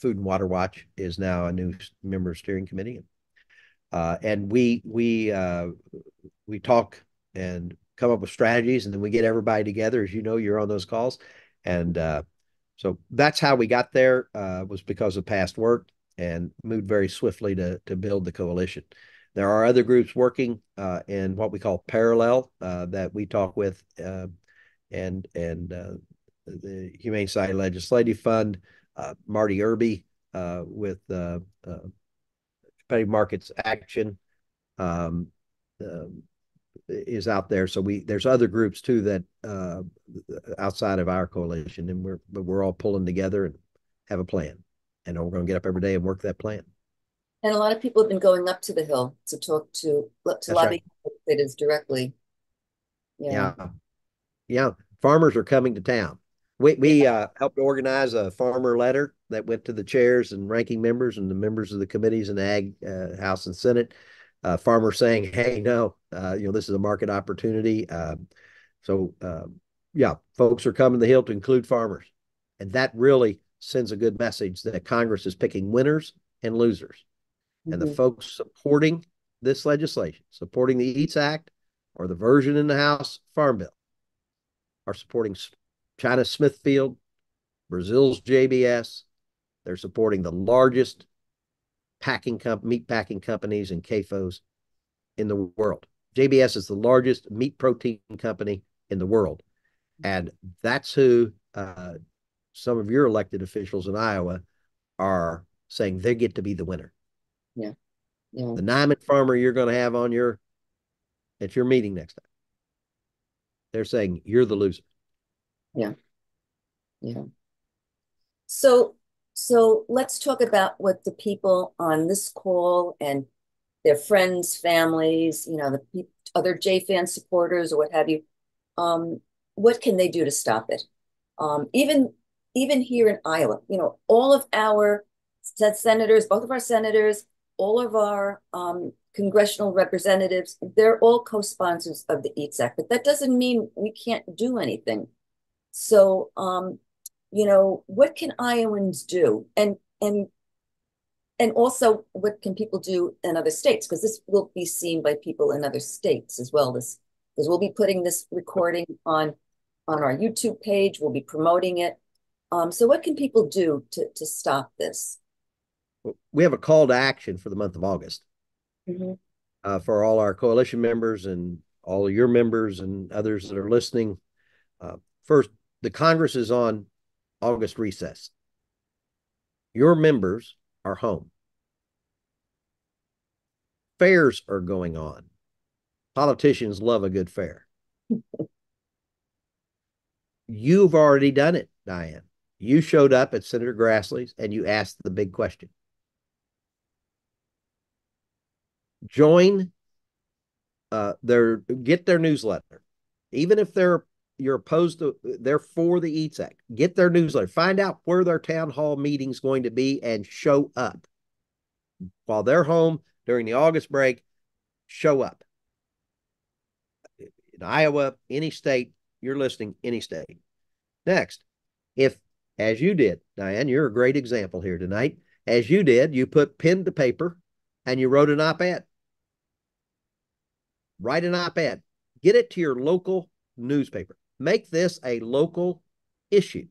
Food and Water Watch is now a new member of steering committee, and we talk and come up with strategies, and then we get everybody together. As you know, you're on those calls, and so that's how we got there. Was because of past work, and moved very swiftly to build the coalition. There are other groups working in what we call parallel that we talk with, and the Humane Society Legislative Fund, Marty Irby with Competitive Markets Action. Um, uh, is out there. So there's other groups too that outside of our coalition, and we're all pulling together and have a plan, and we're going to get up every day and work that plan. And a lot of people have been going up to the Hill to talk to That's right. lobby legislators directly. Yeah. Yeah, yeah. Farmers are coming to town. We Yeah. helped organize a farmer letter that went to the chairs and ranking members and the members of the committees in the Ag House and Senate. Farmers saying, "Hey, no, this is a market opportunity." So, yeah, folks are coming to the Hill to include farmers, and that really sends a good message that Congress is picking winners and losers, and the Mhm. folks supporting this legislation, supporting the Eats Act or the version in the House Farm Bill, are supporting China Smithfield, Brazil's JBS. They're supporting the largest meat packing companies and CAFOs in the world. JBS is the largest meat protein company in the world. And that's who some of your elected officials in Iowa are saying they get to be the winner. Yeah. Yeah. The Nyman farmer you're going to have at your meeting next time, they're saying you're the loser. Yeah. Yeah. So, so let's talk about what the people on this call and their friends, families, the other JFAN supporters or what have you, um, what can they do to stop it? Even here in Iowa, all of our senators, both of our senators, all of our congressional representatives, they're all co-sponsors of the EATS Act, but that doesn't mean we can't do anything. So, what can Iowans do? And also, what can people do in other states? Because this will be seen by people in other states as well. This because we'll be putting this recording on our YouTube page. We'll be promoting it. So what can people do to stop this? We have a call to action for the month of August Mm-hmm. for all our coalition members and all of your members and others that are listening. First, the Congress is on August recess. Your members are home. Fairs are going on. Politicians love a good fair. You've already done it, Diane. You showed up at Senator Grassley's and you asked the big question. Join get their newsletter. Even if you're opposed to, they're for the EATS Act. Get their newsletter. Find out where their town hall meeting's going to be and show up. While they're home during the August break, show up. In Iowa, any state, you're listening, any state. Next, if, as you did, Diane, you're a great example here tonight. As you did, you put pen to paper and you wrote an op-ed. Write an op-ed. Get it to your local newspaper. Make this a local issue.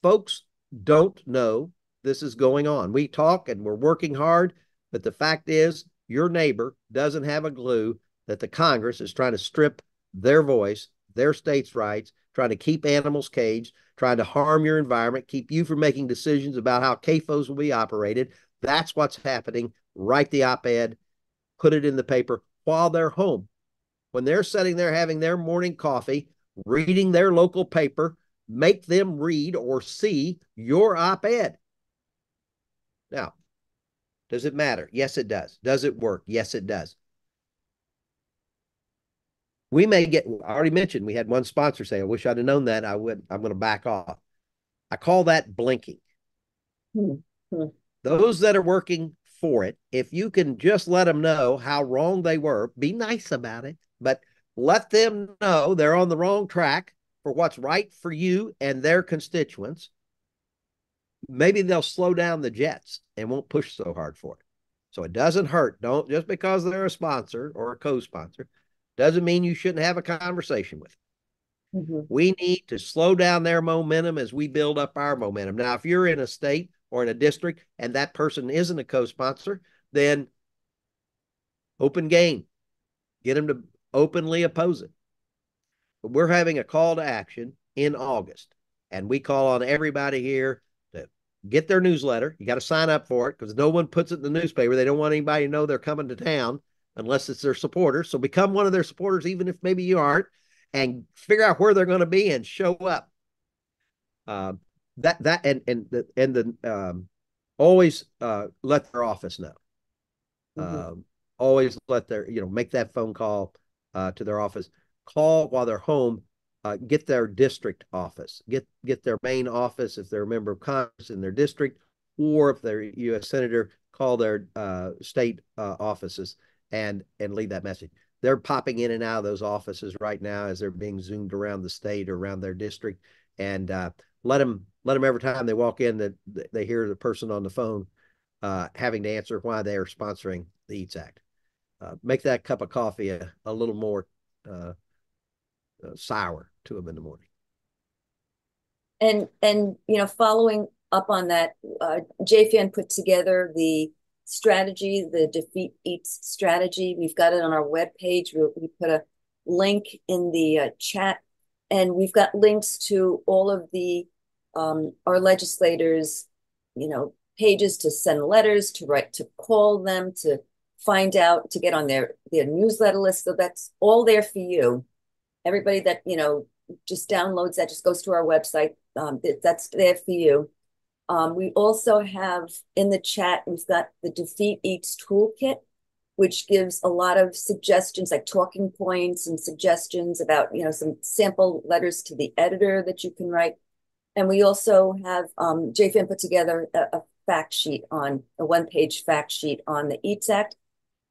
Folks don't know this is going on. We talk and we're working hard, but the fact is your neighbor doesn't have a clue that the Congress is trying to strip their voice, their state's rights, trying to keep animals caged, trying to harm your environment, keep you from making decisions about how CAFOs will be operated. That's what's happening. Write the op-ed, put it in the paper while they're home. When they're sitting there having their morning coffee, reading their local paper, make them read or see your op-ed. Now, does it matter? Yes, it does. Does it work? Yes, it does. We may get, I already mentioned, we had one sponsor say, I wish I'd have known that. I'm going to back off. I call that blinking. Mm-hmm. Those that are working for it, if you can just let them know how wrong they were, be nice about it, but let them know they're on the wrong track for what's right for you and their constituents. Maybe they'll slow down the jets and won't push so hard for it. So it doesn't hurt. Don't, just because they're a sponsor or a co-sponsor, doesn't mean you shouldn't have a conversation with them. Mm-hmm. We need to slow down their momentum as we build up our momentum. Now, if you're in a state or in a district and that person isn't a co-sponsor, then open game. Get them to openly oppose it. But we're having a call to action in August, and we call on everybody here to get their newsletter. You got to sign up for it because no one puts it in the newspaper. They don't want anybody to know they're coming to town unless it's their supporters. So become one of their supporters, even if maybe you aren't, and figure out where they're going to be and show up. Always let their office know. Mm-hmm. Always let their, make that phone call to their office. Call while they're home. Get their district office. Get their main office if they're a member of Congress in their district, or if they're a U.S. Senator, call their state offices and leave that message. They're popping in and out of those offices right now as they're being zoomed around the state or around their district, and let them every time they walk in that they hear the person on the phone having to answer why they are sponsoring the EATS Act. Make that cup of coffee a little more sour to them in the morning. And following up on that, JFAN put together the strategy, the Defeat EATS strategy. We've got it on our webpage. We put a link in the chat, and we've got links to all of the our legislators, pages to send letters, to write, to call them, to find out, to get on their newsletter list. So that's all there for you. Everybody that, just downloads that, just goes to our website. that's there for you. We also have in the chat, we've got the Defeat Eats Toolkit, which gives a lot of suggestions, like talking points and suggestions about, some sample letters to the editor that you can write. And we also have JFAN put together a fact sheet a one-page fact sheet on the EATS Act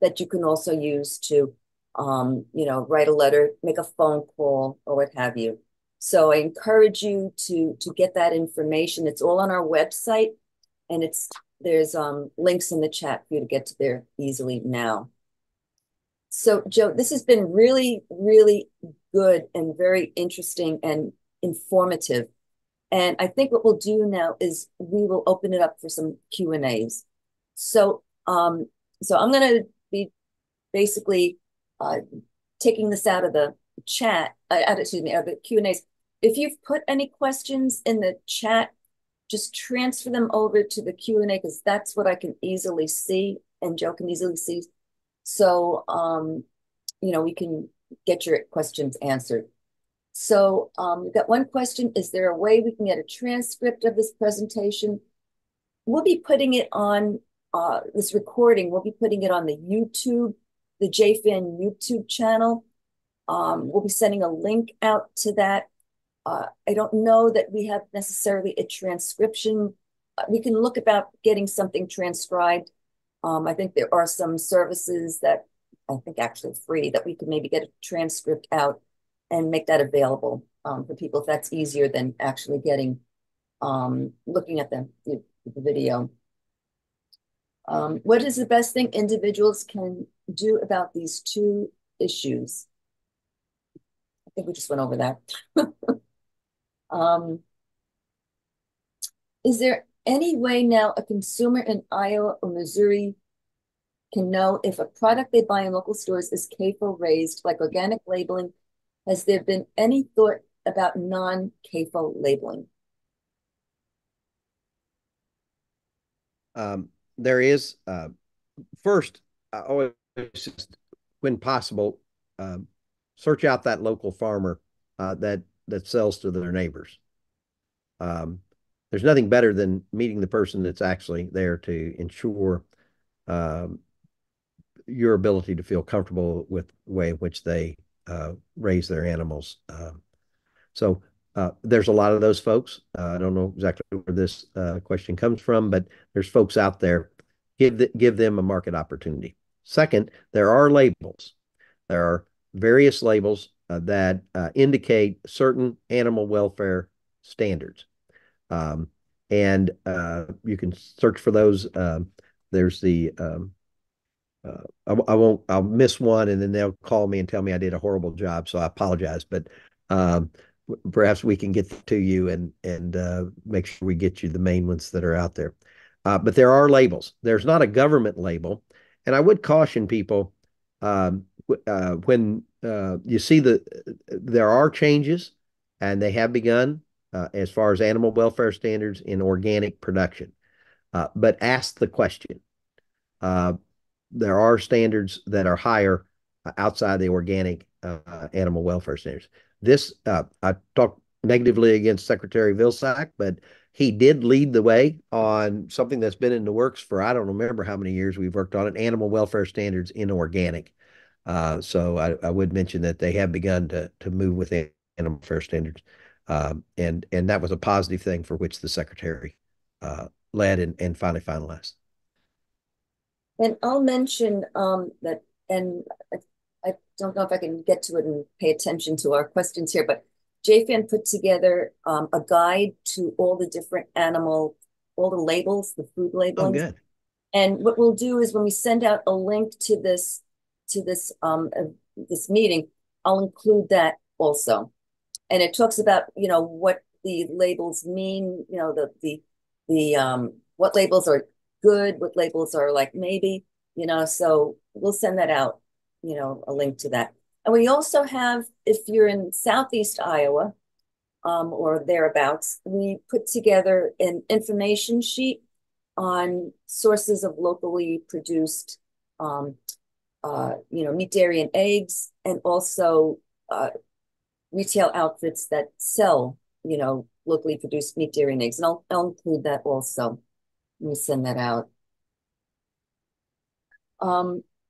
that you can also use to, write a letter, make a phone call, or what have you. So I encourage you to get that information. It's all on our website, and there's links in the chat for you to get to there easily now. So Joe, this has been really, really good and very interesting and informative. And I think what we'll do now is we will open it up for some Q&As. So I'm going to be basically taking this out of the chat, out of the Q&As. If you've put any questions in the chat, just transfer them over to the Q&A, because that's what I can easily see and Joe can easily see. So, we can get your questions answered. So we've got one question. Is there a way we can get a transcript of this presentation? We'll be putting it on this recording. We'll be putting it on the JFAN YouTube channel. We'll be sending a link out to that. I don't know that we have necessarily a transcription. We can look about getting something transcribed. I think there are some services that I think actually free that we could maybe get a transcript out and make that available for people if that's easier than actually looking at the video. What is the best thing individuals can do about these two issues? I think we just went over that. Is there any way now a consumer in Iowa or Missouri can know if a product they buy in local stores is CAFO raised, like organic labeling? Has there been any thought about non-CAFO labeling? There is. First, I always, when possible, search out that local farmer that sells to their neighbors. There's nothing better than meeting the person that's actually there to ensure your ability to feel comfortable with the way in which they raise their animals. So there's a lot of those folks. I don't know exactly where this question comes from, but there's folks out there. Give them a market opportunity. Second, there are labels. There are various labels that indicate certain animal welfare standards. And you can search for those. There's the I'll miss one, and then they'll call me and tell me I did a horrible job, so I apologize. But perhaps we can get to you and make sure we get you the main ones that are out there. But there are labels. There's not a government label, and I would caution people when you see there are changes, and they have begun as far as animal welfare standards in organic production. But ask the question. There are standards that are higher outside the organic animal welfare standards. I talked negatively against Secretary Vilsack, but he did lead the way on something that's been in the works for, I don't remember how many years we've worked on it, animal welfare standards in organic. So I would mention that they have begun to move with animal welfare standards. And that was a positive thing for which the Secretary led and finally finalized. And I'll mention that, and I don't know if I can get to it and pay attention to our questions here, but JFAN put together a guide to all the different all the labels, the food labeling. Oh, good. And what we'll do is when we send out a link to this meeting, I'll include that also. And it talks about, what the labels mean, what labels are good, what labels are like maybe, so we'll send that out, a link to that. And we also have, if you're in Southeast Iowa or thereabouts, we put together an information sheet on sources of locally produced, meat, dairy, and eggs, and also retail outfits that sell, locally produced meat, dairy, and eggs. And I'll include that also. Let me send that out.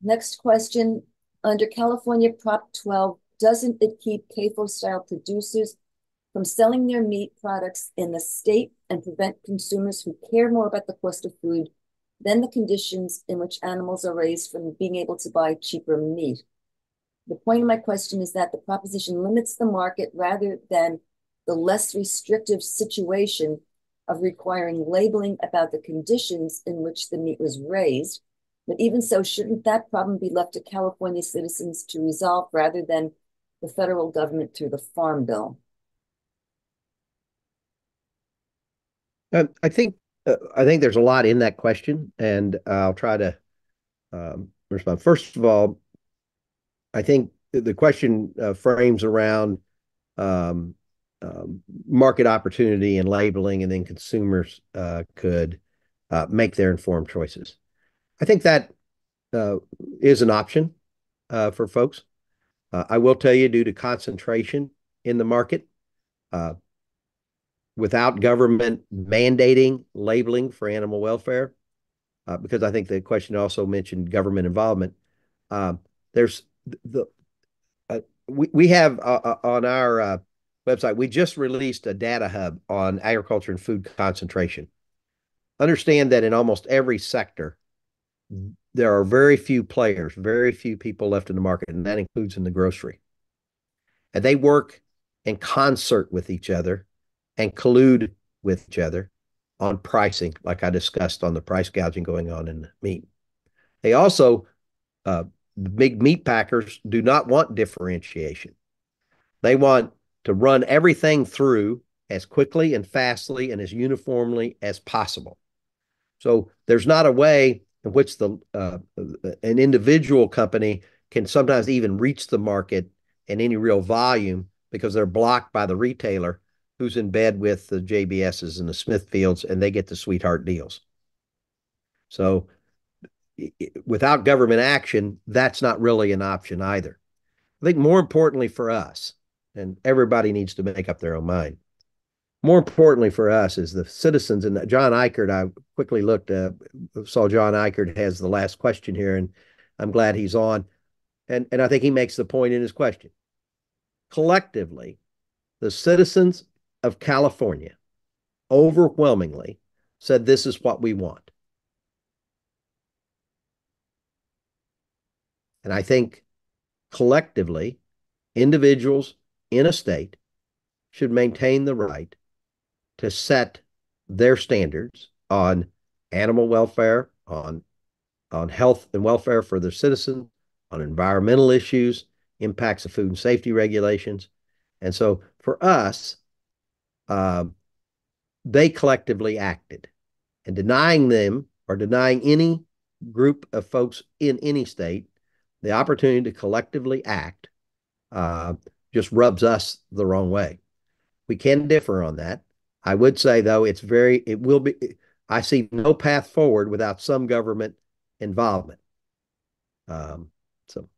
Next question. Under California Prop 12, doesn't it keep CAFO-style producers from selling their meat products in the state and prevent consumers who care more about the cost of food than the conditions in which animals are raised from being able to buy cheaper meat? The point of my question is that the proposition limits the market rather than the less restrictive situation of requiring labeling about the conditions in which the meat was raised. But even so, shouldn't that problem be left to California citizens to resolve rather than the federal government through the Farm Bill? I think there's a lot in that question, and I'll try to respond. First of all, I think the question frames around um, market opportunity and labeling, and then consumers could make their informed choices. I think that uh, is an option for folks. I will tell you, due to concentration in the market, uh, without government mandating labeling for animal welfare, because I think the question also mentioned government involvement. There's the we have on our website, we just released a data hub on agriculture and food concentration. Understand that in almost every sector, there are very few players, very few people left in the market, and that includes in the grocery. And they work in concert with each other and collude with each other on pricing, like I discussed on the price gouging going on in meat. They also, the big meat packers do not want differentiation. They want to run everything through as quickly and fastly and as uniformly as possible. So there's not a way in which an individual company can sometimes even reach the market in any real volume because they're blocked by the retailer who's in bed with the JBSs and the Smithfields, and they get the sweetheart deals. So without government action, that's not really an option either. I think more importantly for us, and everybody needs to make up their own mind, more importantly for us is the citizens. And John Eichert, I quickly looked, saw John Eichert has the last question here, and I'm glad he's on. And I think he makes the point in his question. Collectively, the citizens of California overwhelmingly said this is what we want. And I think collectively, individuals in a state should maintain the right to set their standards on animal welfare, on health and welfare for their citizens, on environmental issues, impacts of food and safety regulations. And so for us, uh, they collectively acted, and denying them or denying any group of folks in any state the opportunity to collectively act just rubs us the wrong way. We can differ on that. I would say, though, it will be, I see no path forward without some government involvement. Um, so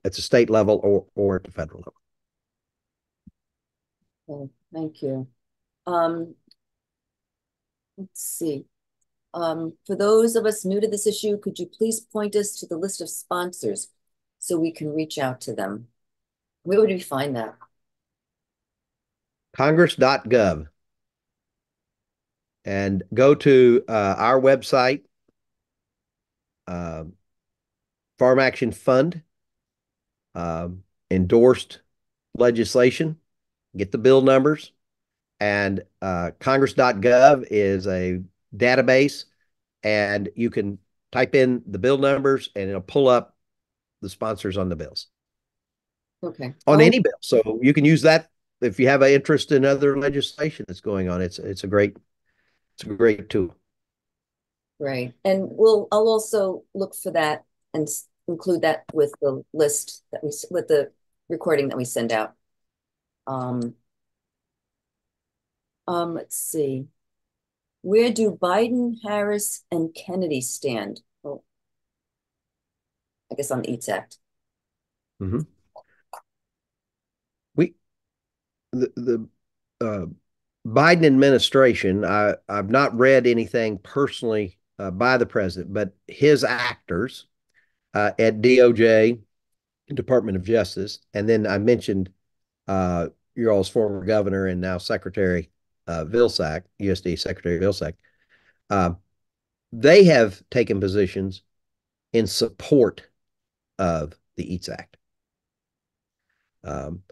at the state level or at the federal level. Okay, thank you. Let's see. For those of us new to this issue, could you please point us to the list of sponsors so we can reach out to them? Where would we find that? Congress.gov, and go to our website, Farm Action Fund, endorsed legislation, get the bill numbers, and Congress.gov is a database, and you can type in the bill numbers and it'll pull up the sponsors on the bills. Okay. On any bill. So you can use that if you have an interest in other legislation that's going on. It's a great tool. Right. And I'll also look for that and include that with the list with the recording that we send out. Let's see. Where do Biden, Harris, and Kennedy stand? Oh, I guess on the EATS Act. Mm-hmm. We the Biden administration, I've not read anything personally by the president, but his actors at DOJ, Department of Justice, and then I mentioned your all's former governor and now Secretary Vilsack, USD Secretary Vilsack, uh, they have taken positions in support of the EATS Act. Um,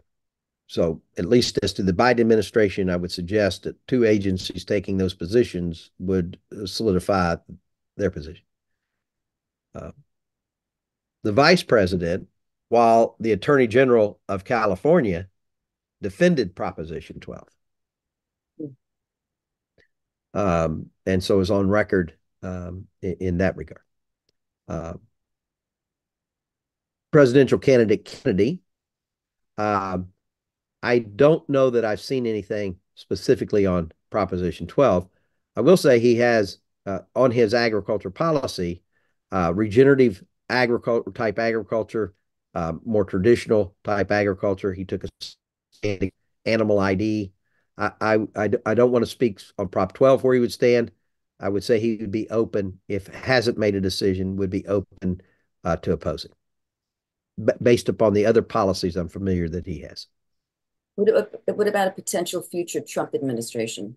so, at least as to the Biden administration, I would suggest that two agencies taking those positions would solidify their position. Uh, the vice president, while the attorney general of California defended Proposition 12. And so is on record in that regard. Uh, Presidential candidate Kennedy, uh, I don't know that I've seen anything specifically on Proposition 12. I will say he has on his agriculture policy, regenerative agriculture type agriculture, more traditional type agriculture. He took a standing animal ID. I don't want to speak on Prop 12 where he would stand. I would say he would be open, if hasn't made a decision, would be open to opposing, based upon the other policies I'm familiar that he has. What about a potential future Trump administration?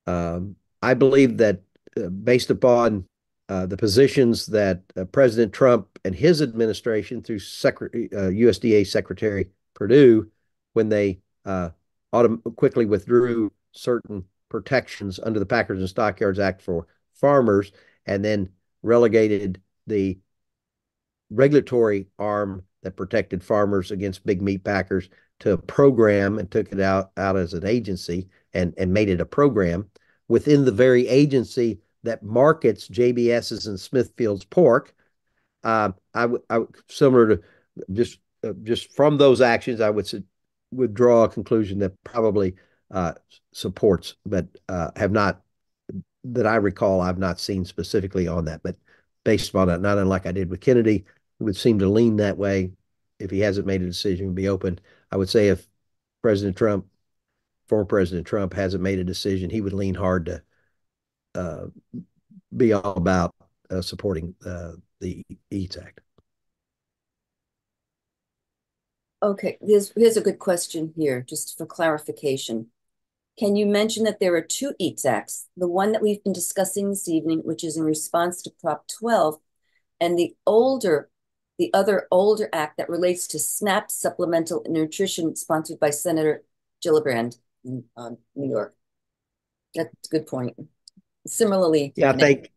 I believe that based upon the positions that President Trump and his administration through USDA Secretary Perdue, when they quickly withdrew certain protections under the Packers and Stockyards Act for farmers, and then relegated the regulatory arm that protected farmers against big meat packers to a program, and took it out as an agency and made it a program within the very agency that markets JBS's and Smithfield's pork. I similar to just from those actions, I would draw a conclusion that probably supports, but have not, that I recall, I've not seen specifically on that, but based upon that, not unlike I did with Kennedy, it would seem to lean that way. If he hasn't made a decision, would be open. I would say if President Trump, former President Trump, hasn't made a decision, he would lean hard to be all about supporting the EATS Act. Okay, here's a good question here, just for clarification. Can you mention that there are two EATS Acts, the one that we've been discussing this evening, which is in response to Prop 12, and the other older act that relates to SNAP supplemental nutrition, sponsored by Senator Gillibrand in New York? That's a good point. Similarly, yeah, I think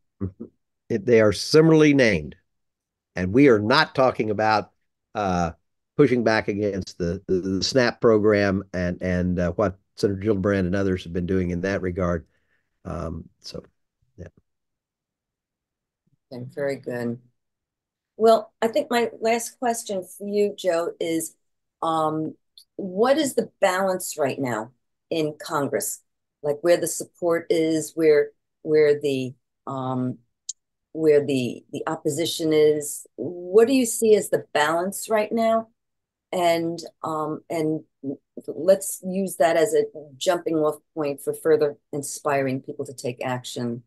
they are similarly named, and we are not talking about pushing back against the SNAP program and what Senator Gillibrand and others have been doing in that regard. So, yeah. Okay, very good. Well, I think my last question for you, Joe, is what is the balance right now in Congress? Like where the support is, where the opposition is. What do you see as the balance right now? And let's use that as a jumping off point for further inspiring people to take action.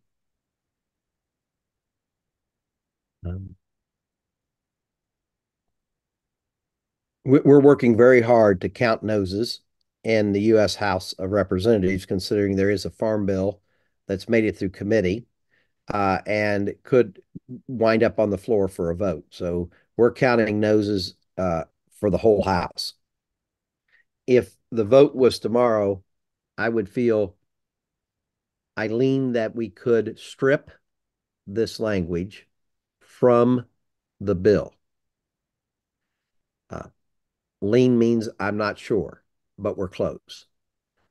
We're working very hard to count noses in the U.S. House of Representatives, considering there is a farm bill that's made it through committee and could wind up on the floor for a vote. So we're counting noses for the whole House. If the vote was tomorrow, I would feel, I lean that we could strip this language from the bill. Lean means I'm not sure, but we're close.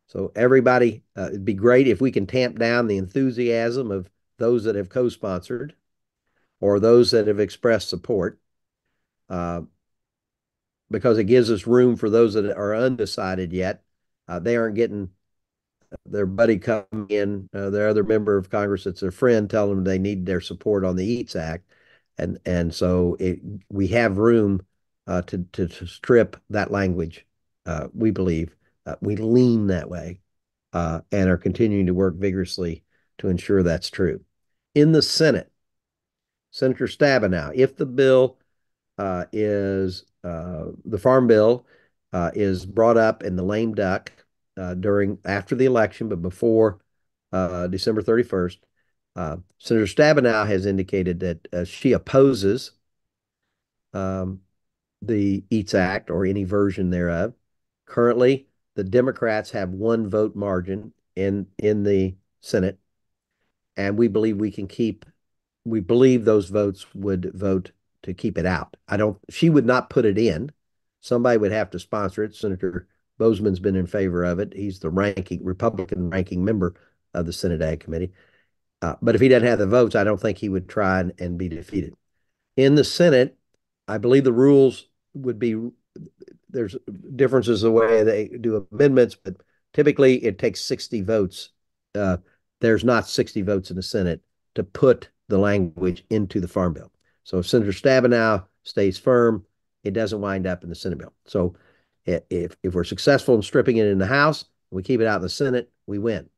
So everybody, it'd be great if we can tamp down the enthusiasm of those that have co-sponsored or those that have expressed support, because it gives us room for those that are undecided yet. They aren't getting their buddy come in, their other member of Congress that's their friend, telling them they need their support on the EATS Act. And so we have room to strip that language, we believe, We lean that way and are continuing to work vigorously to ensure that's true. In the Senate, Senator Stabenow, if the bill is the farm bill is brought up in the lame duck after the election, but before December 31st. Senator Stabenow has indicated that she opposes um, the EATS Act or any version thereof. Currently, the Democrats have one vote margin in the Senate, and we believe those votes would vote to keep it out. She would not put it in. Somebody would have to sponsor it. Senator Bozeman's been in favor of it. He's the Republican ranking member of the Senate Ag Committee. But if he doesn't have the votes, I don't think he would try and be defeated. In the Senate, I believe the rules would be there's differences the way they do amendments, but typically it takes 60 votes. There's not 60 votes in the Senate to put the language into the Farm Bill. So if Senator Stabenow stays firm, it doesn't wind up in the Senate bill. So if we're successful in stripping it in the House, we keep it out in the Senate, we win.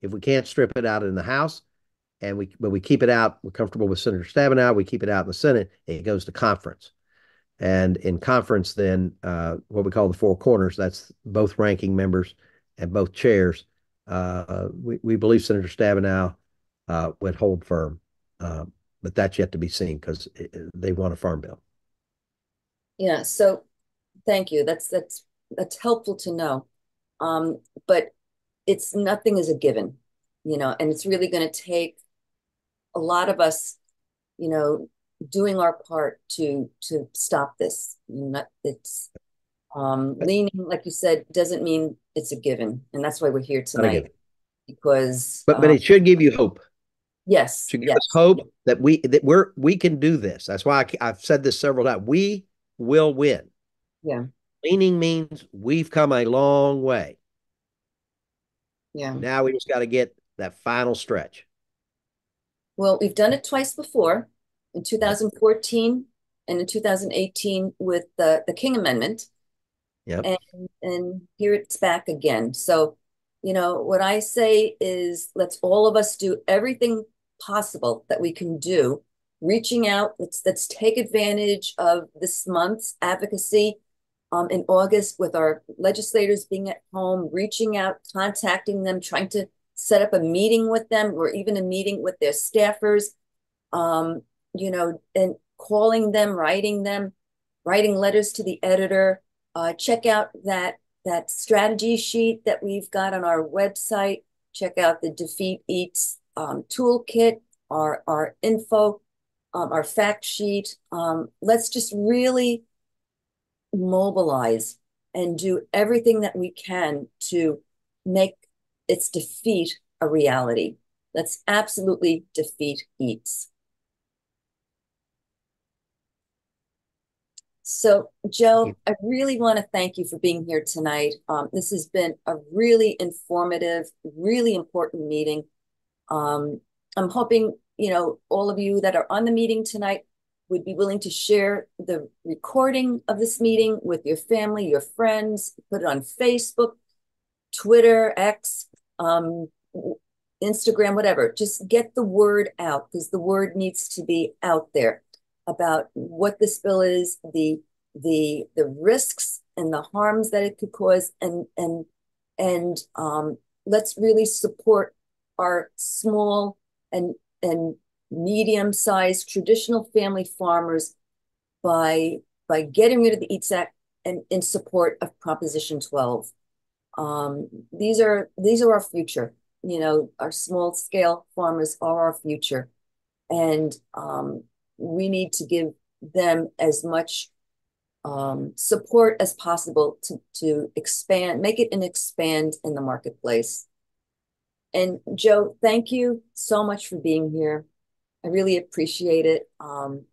If we can't strip it out in the House, but we keep it out, we're comfortable with Senator Stabenow, we keep it out in the Senate, it goes to conference. And in conference, then what we call the four corners, that's both ranking members and both chairs. We believe Senator Stabenow would hold firm, but that's yet to be seen because they want a farm bill. Yeah, so thank you. That's helpful to know. But it's nothing is a given, and it's really going to take a lot of us, doing our part to stop this. It's leaning, like you said, doesn't mean it's a given, and that's why we're here tonight. Because but it should give you hope. Yes, Should give us hope that we can do this. That's why I've said this several times. We will win. Yeah. Leaning means we've come a long way. Yeah. Now we just got to get that final stretch. Well, we've done it twice before, in 2014 and in 2018 with the King Amendment. Yep. And here it's back again. So, what I say is let's all of us do everything possible that we can do, reaching out. Let's take advantage of this month's advocacy in August with our legislators being at home, reaching out, contacting them, trying to set up a meeting with them or even a meeting with their staffers, and calling them, writing letters to the editor. Check out that strategy sheet that we've got on our website. Check out the Defeat Eats toolkit, our info, our fact sheet. Let's just really mobilize and do everything that we can to make its defeat a reality. Let's absolutely defeat Eats. So, Joe, I really want to thank you for being here tonight. This has been a really informative, really important meeting. I'm hoping, all of you that are on the meeting tonight would be willing to share the recording of this meeting with your family, your friends, put it on Facebook, Twitter, X, Instagram, whatever. Just get the word out because the word needs to be out there about what this bill is, the risks and the harms that it could cause, and let's really support our small and medium-sized traditional family farmers by getting rid of the EATS Act and in support of Proposition 12. These are our future. Our small-scale farmers are our future, and we need to give them as much support as possible to expand, make it and expand in the marketplace. And Joe, thank you so much for being here. I really appreciate it.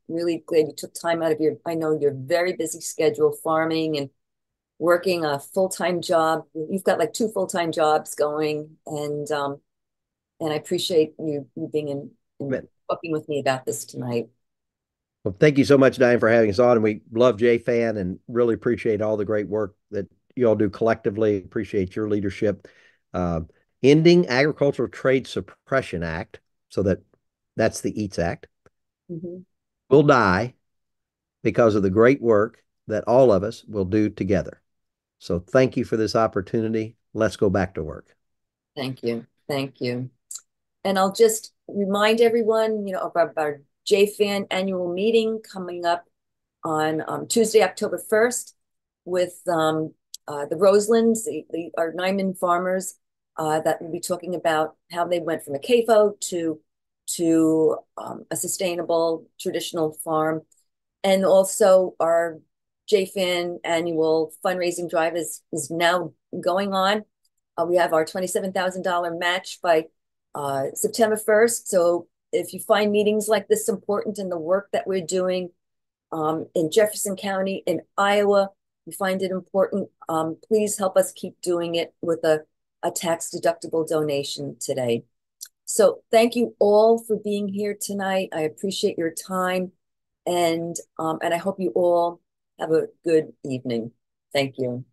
Really glad you took time out of I know your very busy schedule, farming and working a full-time job. You've got like 2 full-time jobs going, and I appreciate you being in talking with me about this tonight. Well, thank you so much, Diane, for having us on. And we love JFAN and really appreciate all the great work that you all do collectively. Appreciate your leadership. Uh, Ending Agricultural Trade Suppression Act, so that's the EATS Act, will die because of the great work that all of us will do together. So thank you for this opportunity. Let's go back to work. Thank you. Thank you. And I'll just remind everyone, about our JFAN annual meeting coming up on Tuesday, October 1st with the Roselands, our Nyman farmers that will be talking about how they went from a CAFO to a sustainable traditional farm. And also our JFAN annual fundraising drive is now going on. We have our $27,000 match by September 1st. So if you find meetings like this important in the work that we're doing in Jefferson County, in Iowa, you find it important, please help us keep doing it with a tax-deductible donation today. So thank you all for being here tonight. I appreciate your time, and I hope you all have a good evening. Thank you.